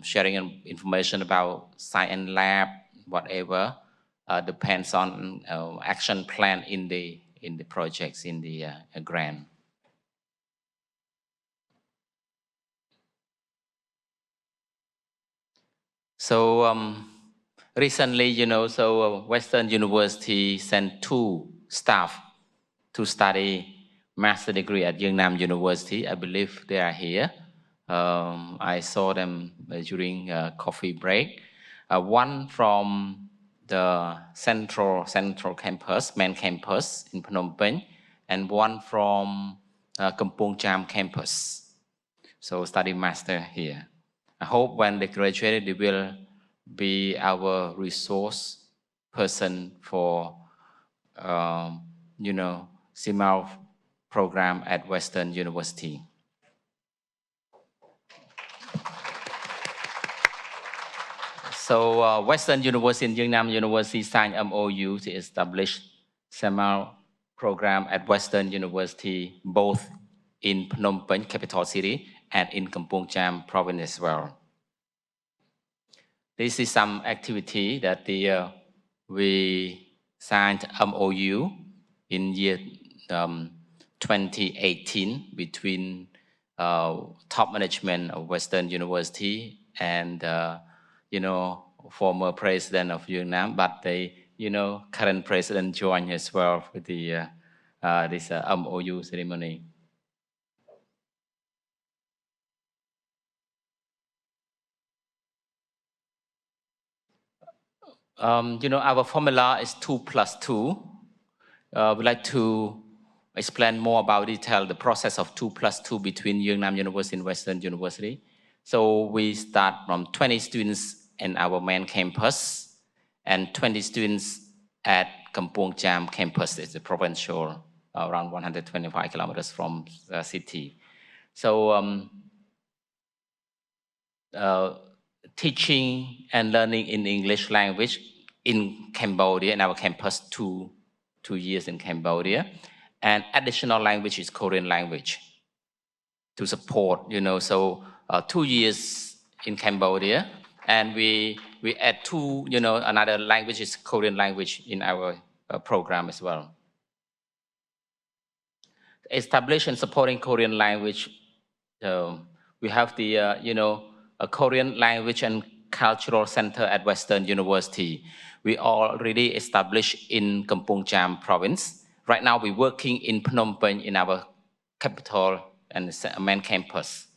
Speaker 7: sharing information about science lab, whatever, depends on action plan in the projects, in the grant. So recently, Western University sent 2 staff to study master degree at Yeungnam University. I believe they are here. I saw them during coffee break. One from the central campus, main campus in Phnom Penh, and one from Kampong Cham campus. So study master here. I hope when they graduate, they will be our resource person for, CMAO program at Western University. So Western University and Yeungnam University signed MOU to establish CMAO program at Western University, both in Phnom Penh, capital city, and in Kampong Cham province as well. This is some activity that we signed MOU in year 2018 between top management of Western University and former president of Yeungnam, but current president joined as well with the this MOU ceremony. Our formula is 2 + 2. We'd like to explain more about the process of 2 + 2 between Yeungnam University and Western University. So we start from 20 students in our main campus and 20 students at Kampong Cham campus. It's a provincial, around 125 kilometers from the city. So teaching and learning in English language in Cambodia, in our campus, two years in Cambodia, and additional language is Korean language to support, so 2 years in Cambodia, and we add another language is Korean language in our program as well. Establish and supporting Korean language, we have the, a Korean language and cultural center at Western University. We already established in Kampong Cham province. Right now, we're working in Phnom Penh in our capital and main campus.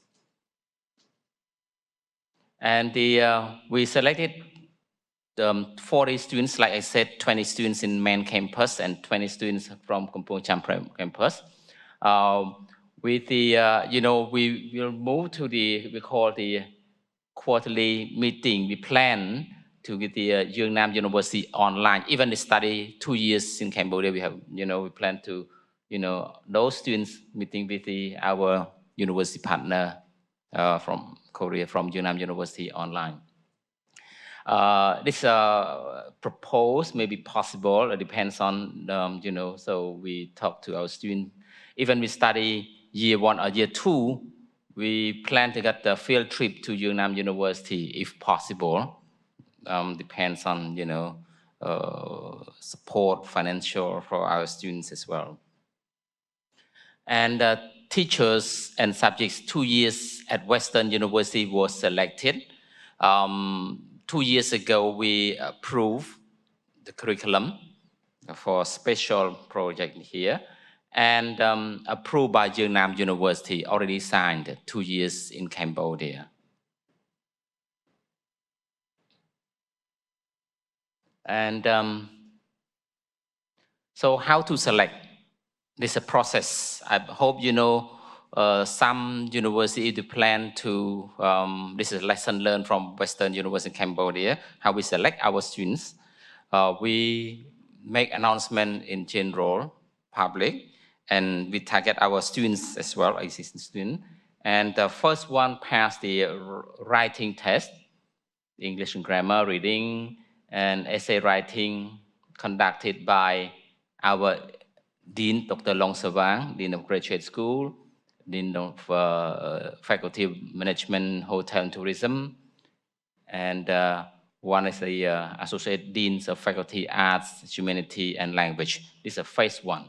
Speaker 7: And we selected 40 students, like I said, 20 students in main campus and 20 students from Kampong Cham campus. With the, we will move to we call the quarterly meeting. We plan to get the Yeungnam University online. Even the study 2 years in Cambodia, we have, we plan to, those students meeting with our university partner from Korea, from Yeungnam University online. This proposed may be possible. It depends on, so we talk to our students. Even we study year 1 or year 2, we plan to get the field trip to Yeungnam University if possible. Depends on, support, financial for our students as well. And teachers and subjects 2 years at Western University was selected. 2 years ago, we approved the curriculum for a special project here, and approved by Yeungnam University, already signed 2 years in Cambodia. And so how to select? This is a process. I hope you know some university to plan to, this is a lesson learned from Western University in Cambodia, how we select our students. We make announcement in general, public, and we target our students as well, existing students. And the first one passed the writing test, English and grammar, reading, and essay writing conducted by our Dean, Dr. Long Savang, Dean of Graduate School, Dean of Faculty of Management, Hotel and Tourism, and one is the Associate Deans of Faculty Arts, Humanity, and Language. This is phase 1.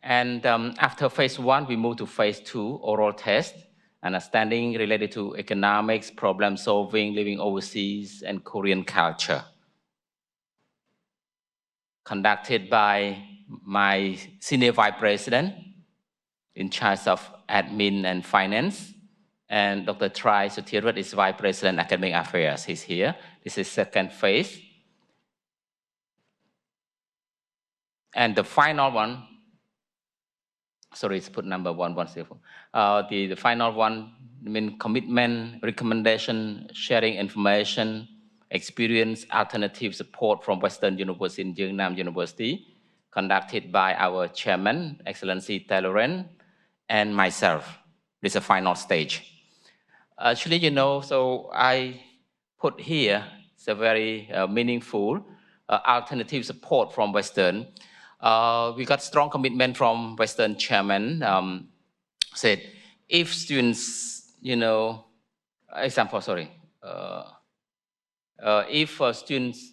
Speaker 7: And after phase 1, we move to phase 2, oral test, understanding related to economics, problem solving, living overseas, and Korean culture. Conducted by my Senior Vice President in charge of admin and finance, and Dr. Trai Suthirat is Vice President Academic Affairs. He's here. This is second phase. And the final one, sorry, it's put number 110. The final one, commitment, recommendation, sharing information, experience, alternative support from Western University in Yeungnam University, conducted by our chairman, Excellency Taloren, and myself. This is a final stage. Actually, so I put here, it's a very meaningful alternative support from Western. We got strong commitment from Western chairman, said if students, example, sorry, if students,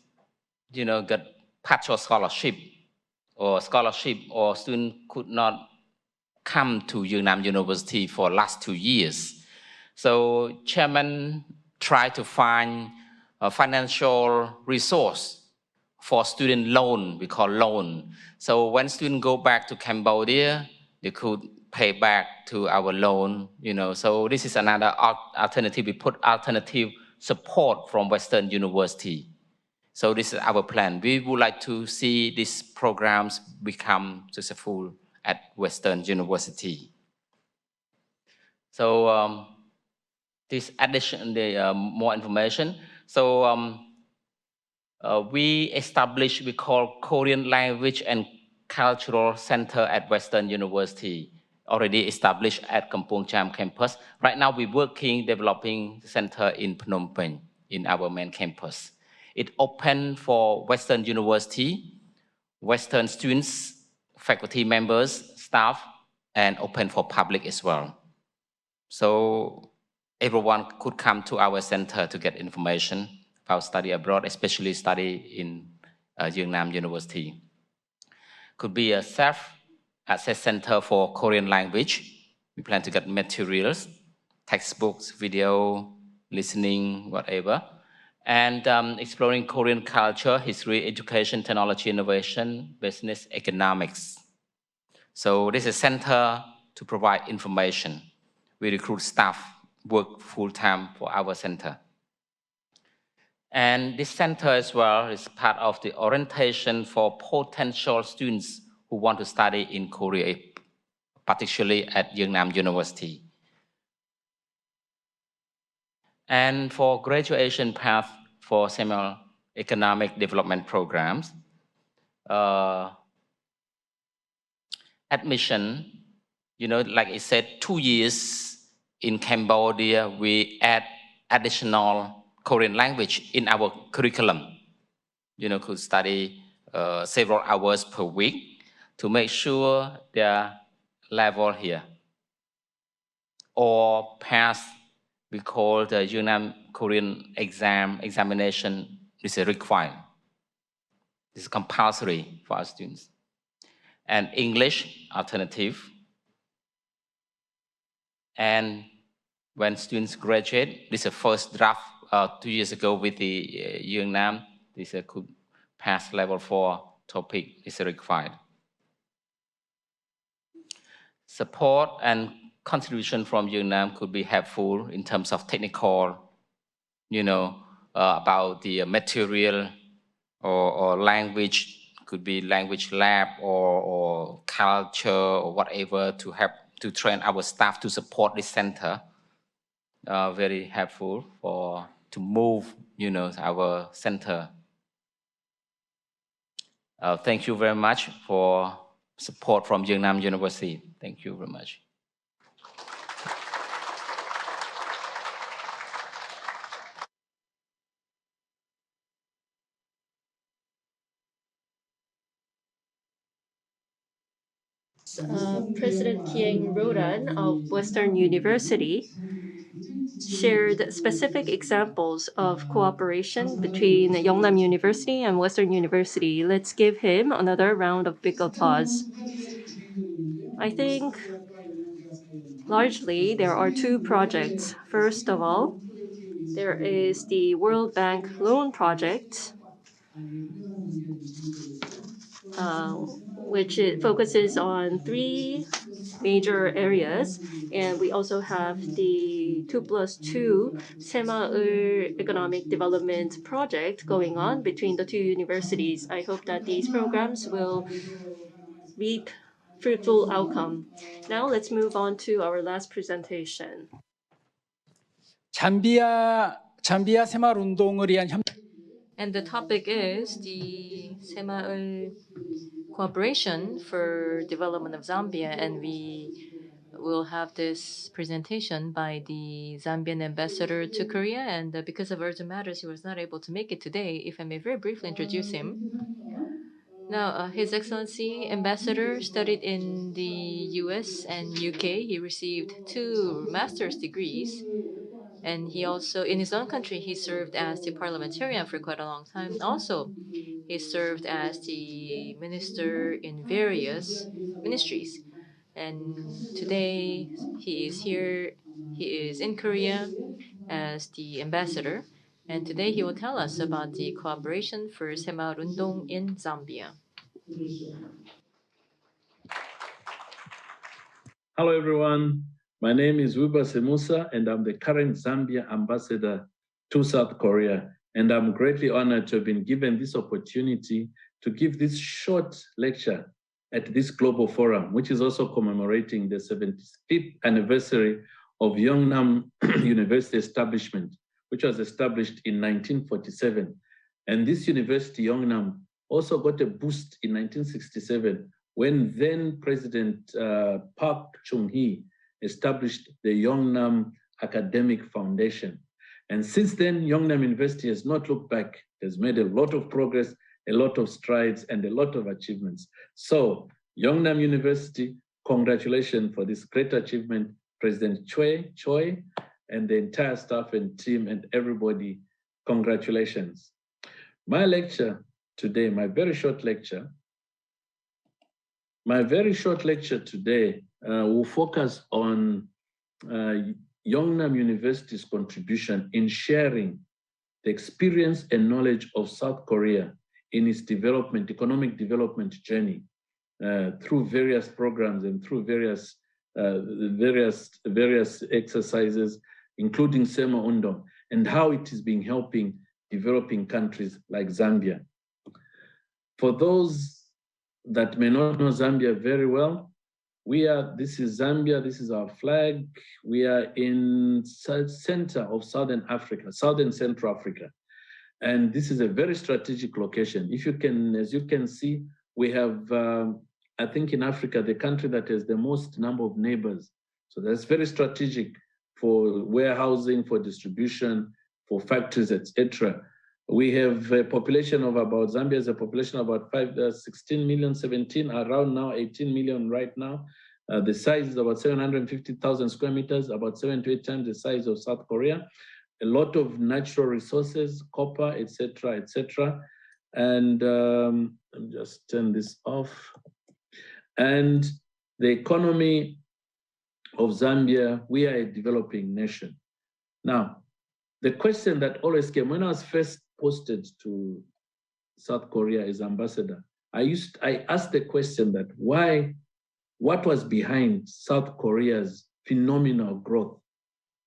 Speaker 7: got partial scholarship or student could not come to Yeungnam University for last 2 years. So chairman tried to find a financial resource for student loan, we call loan. So when students go back to Cambodia, they could pay back to our loan, So this is another alternative. We put alternative support from Western University. So this is our plan. We would like to see these programs become successful at Western University. So this addition, more information. So we established, we call Korean Language and Cultural Center at Western University, already established at Kampong Cham campus. Right now we're working, developing the center in Phnom Penh, in our main campus. It open for Western University, Western students, faculty members, staff, and open for public as well. So everyone could come to our center to get information about study abroad, especially study in Yeungnam University. Could be a self-access center for Korean language. We plan to get materials, textbooks, video, listening, whatever. And exploring Korean culture, history, education, technology, innovation, business, economics. So this is a center to provide information. We recruit staff, work full-time for our center. And this center as well is part of the orientation for potential students who want to study in Korea, particularly at Yeungnam University. And for graduation path for similar economic development programs, admission, like I said, 2 years in Cambodia, we add additional Korean language in our curriculum. Could study several hours per week to make sure their level here. Or pass, we call the Yeungnam Korean examination. This is required. This is compulsory for our students. And English, alternative. And when students graduate, this is the first draft 2 years ago with the Yeungnam. This could pass level 4 topic is required. Support and contribution from Yeungnam could be helpful in terms of technical, about the material or language, could be language lab or culture or whatever to help to train our staff to support this center. Very helpful to move, our center. Thank you very much for support from Yeungnam University. Thank you very much.
Speaker 4: President Kieng Rodan of Western University shared specific examples of cooperation between Youngnam University and Western University. Let's give him another round of big applause. I think largely there are two projects. First of all, there is the World Bank loan project, which focuses on three major areas. And we also have the 2+2 Semaul Economic Development Project going on between the two universities. I hope that these programs will reap fruitful outcome. Now let's move on to our last presentation.
Speaker 5: 잠비아 새마을 운동을 위한
Speaker 2: And the topic is the Semaul cooperation for development of Zambia, and we will have this presentation by the Zambian ambassador to Korea, and because of urgent matters, he was not able to make it today. If I may very briefly introduce him. Now, His Excellency Ambassador studied in the US and UK. He received 2 master's degrees. And he also, in his own country, he served as the parliamentarian for quite a long time. Also, he served as the minister in various ministries. And today, he is here, he is in Korea as the ambassador. And today, he will tell us about the cooperation for Semaul Undong in Zambia.
Speaker 8: Hello, everyone. My name is Wylbur Simuusa, and I'm the current Zambia ambassador to South Korea. And I'm greatly honored to have been given this opportunity to give this short lecture at this global forum, which is also commemorating the 75th anniversary of Yongnam University establishment, which was established in 1947. And this university, Yongnam, also got a boost in 1967 when then President Park Chung-hee established the Yongnam Academic Foundation. And since then, Yongnam University has not looked back. It has made a lot of progress, a lot of strides, and a lot of achievements. So, Yongnam University, congratulations for this great achievement, President Choi, and the entire staff and team and everybody, congratulations. My lecture today, my very short lecture today will focus on Yongnam University's contribution in sharing the experience and knowledge of South Korea in its development, economic development journey through various programs and through various exercises, including Semaul Undong, and how it is being helping developing countries like Zambia. For those that may not know Zambia very well, this is Zambia, this is our flag. We are in center of Southern Africa, Southern Central Africa. And this is a very strategic location. As you can see, we have, I think in Africa, the country that has the most number of neighbors. So that's very strategic for warehousing, for distribution, for factories, etc. We have a population of about, Zambia has a population of about 16 million, 17, around now 18 million right now. The size is about 750,000 square meters, about 7 to 8 times the size of South Korea. A lot of natural resources, copper, etc., etc. And let me just turn this off. And the economy of Zambia, we are a developing nation. Now, the question that always came when I was first posted to South Korea as ambassador, I asked the question that what was behind South Korea's phenomenal growth?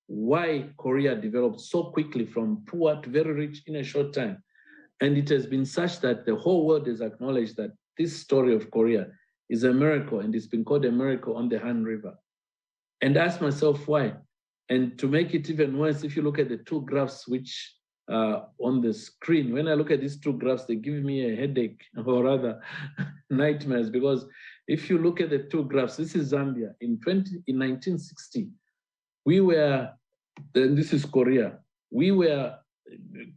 Speaker 8: Why Korea developed so quickly from poor to very rich in a short time? And it has been such that the whole world has acknowledged that this story of Korea is a miracle, and it's been called a miracle on the Han River. and ask myself why. And to make it even worse, if you look at the two graphs which on the screen, when I look at these two graphs, they give me a headache, or rather nightmares, because if you look at the two graphs, this is Zambia. In 1960, we were, and this is Korea,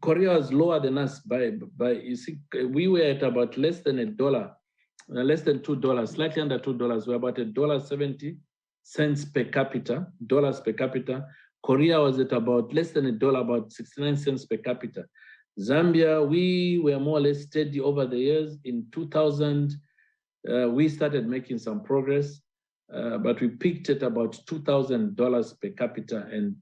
Speaker 8: Korea was lower than us by you see, we were at about less than $1, less than $2, slightly under $2. We're about $1.70 per capita, dollars per capita. Korea was at about less than $1, about 69 cents per capita. Zambia, we were more or less steady over the years. In 2000, we started making some progress, but we peaked at about $2,000 per capita and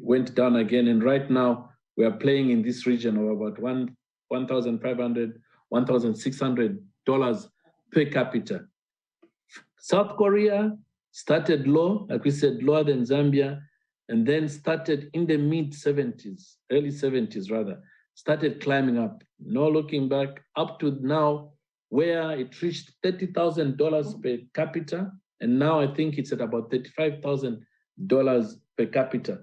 Speaker 8: went down again. And right now, we are playing in this region of about $1,500, $1,600 per capita. South Korea started low, like we said, lower than Zambia, and then started in the mid-70s, early 70s rather, started climbing up, no looking back, up to now, where it reached $30,000 per capita, and now I think it's at about $35,000 per capita.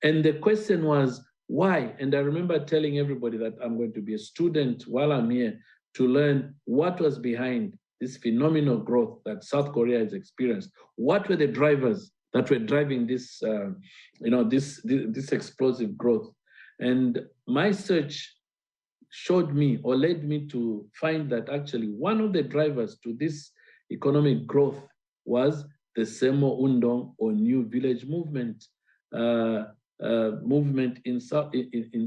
Speaker 8: And the question was, why? And I remember telling everybody that I'm going to be a student while I'm here to learn what was behind this phenomenal growth that South Korea has experienced. What were the drivers that were driving this, this explosive growth? And my search showed me, or led me to find that actually one of the drivers to this economic growth was the Semo Undong, or New Village movement, in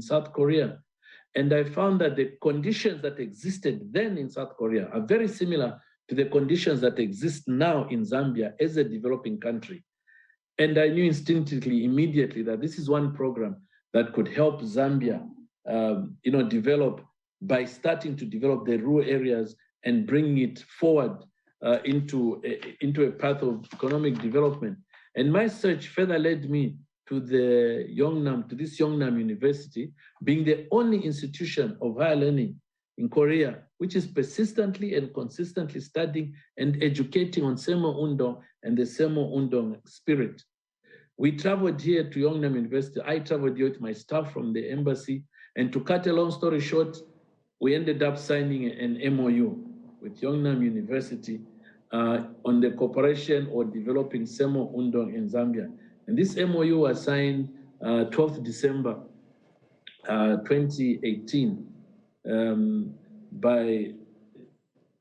Speaker 8: South Korea. And I found that the conditions that existed then in South Korea are very similar to the conditions that exist now in Zambia as a developing country. And I knew instinctively, immediately, that this is one program that could help Zambia, develop by starting to develop the rural areas and bringing it forward into a path of economic development. And my search further led me to the Youngnam, to this Youngnam University, being the only institution of higher learning in Korea, which is persistently and consistently studying and educating on Semo Undong and the Semo Undong spirit. We traveled here to Youngnam University. I traveled here with my staff from the embassy. And to cut a long story short, we ended up signing an MOU with Youngnam University on the cooperation or developing Semo Undong in Zambia. And this MOU was signed 12th December 2018 by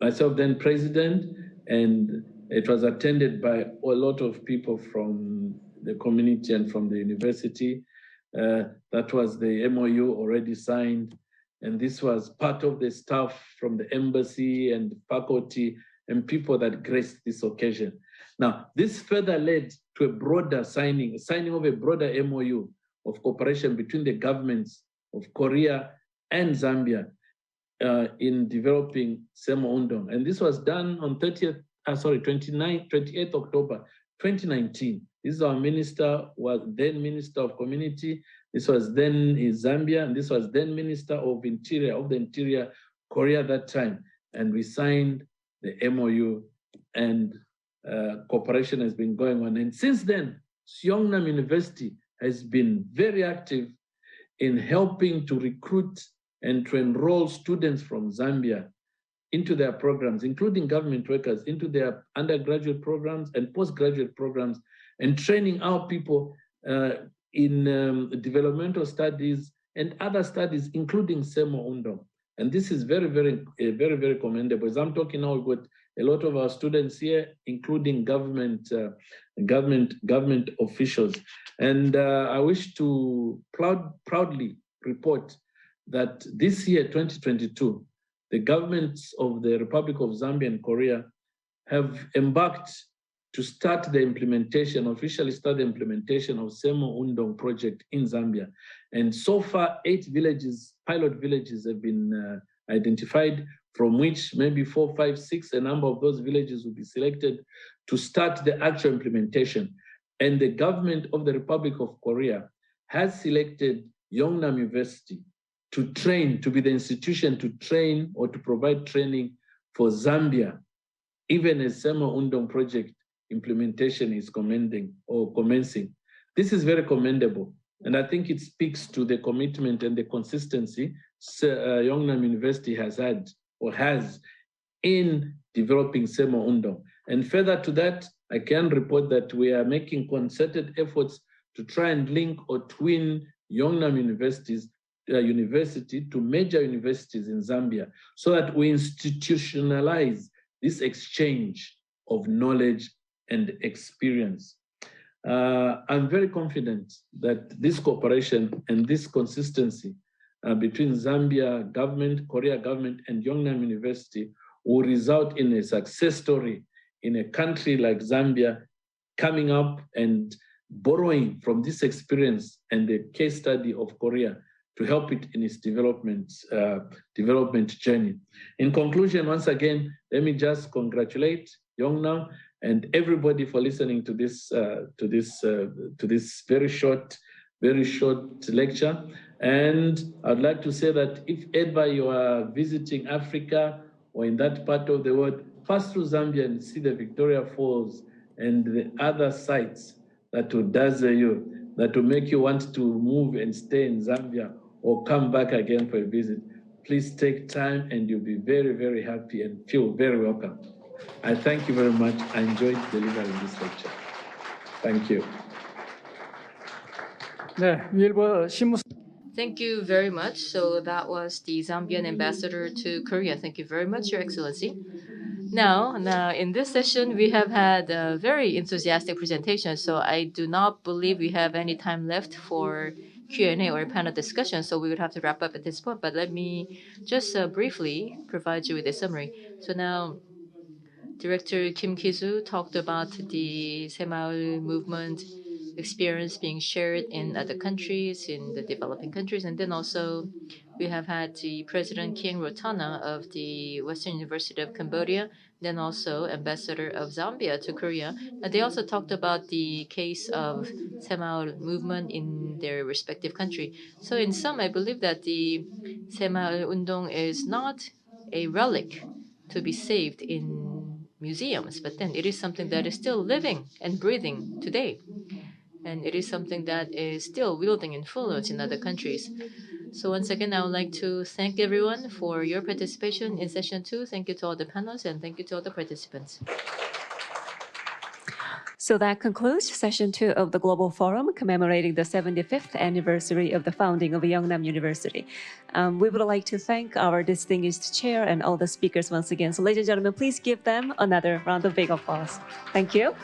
Speaker 8: myself, then president, and it was attended by a lot of people from the community and from the university. That was the MOU already signed. And this was part of the staff from the embassy and faculty and people that graced this occasion. Now, this further led to a broader signing of a broader MOU of cooperation between the governments of Korea and Zambia in developing Semo Undong. And this was done on 28th October 2019. This is our minister, was then Minister of Community. This was then in Zambia, and this was then Minister of the Interior Korea at that time. And we signed the MOU, and cooperation has been going on. And since then, Youngnam University has been very active in helping to recruit and to enroll students from Zambia into their programs, including government workers, into their undergraduate programs and postgraduate programs, and training our people in developmental studies and other studies, including Semo Undong. And this is very, very commendable. As I'm talking now, we've got a lot of our students here, including government officials. And I wish to proudly report that this year, 2022, the governments of the Republic of Zambia and Korea have embarked to start the implementation, officially start the implementation of Semo Undong project in Zambia. And so far, 8 villages, pilot villages have been identified, from which maybe 4, 5, 6, a number of those villages will be selected to start the actual implementation. And the government of the Republic of Korea has selected Youngnam University to train, to be the institution to train or to provide training for Zambia, even as Semo Undong project implementation is commencing. This is very commendable. And I think it speaks to the commitment and the consistency Youngnam University has had or has in developing Sema Undong. And further to that, I can report that we are making concerted efforts to try and link or twin Youngnam University to major universities in Zambia so that we institutionalize this exchange of knowledge and experience. I'm very confident that this cooperation and this consistency between Zambia government, Korea government, and Youngnam University will result in a success story in a country like Zambia coming up and borrowing from this experience and the case study of Korea to help it in its development journey. In conclusion, once again, let me just congratulate Youngnam and everybody for listening to this very short lecture. And I'd like to say that if ever you are visiting Africa or in that part of the world, pass through Zambia and see the Victoria Falls and the other sites that will dazzle you, that will make you want to move and stay in Zambia or come back again for a visit. Please take time and you'll be very, very happy and feel very welcome. I thank you very much. I enjoyed delivering this lecture. Thank you.
Speaker 5: 네, 윌버 시무사.
Speaker 2: Thank you very much. So that was the Zambian ambassador to Korea. Thank you very much, Your Excellency. Now, in this session, we have had a very enthusiastic presentation. So I do not believe we have any time left for Q&A or panel discussion. So we would have to wrap up at this point. But let me just briefly provide you with a summary. So now, Director Kim Gizu talked about the Semaul movement experience being shared in other countries, in the developing countries. And then also we have had the President King Rotana of the Western University of Cambodia, then also Ambassador of Zambia to Korea. And they also talked about the case of Semaul movement in their respective country. So in sum, I believe that the Semaul Undong is not a relic to be saved in museums, but then it is something that is still living and breathing today. And it is something that is still wielding influence in other countries. So once again, I would like to thank everyone for your participation in session 2. Thank you to all the panelists and thank you to all the participants.
Speaker 1: So that concludes session 2 of the Global Forum commemorating the 75th anniversary of the founding of Youngnam University. We would like to thank our distinguished chair and all the speakers once again. So ladies and gentlemen, please give them another round of big applause. Thank you.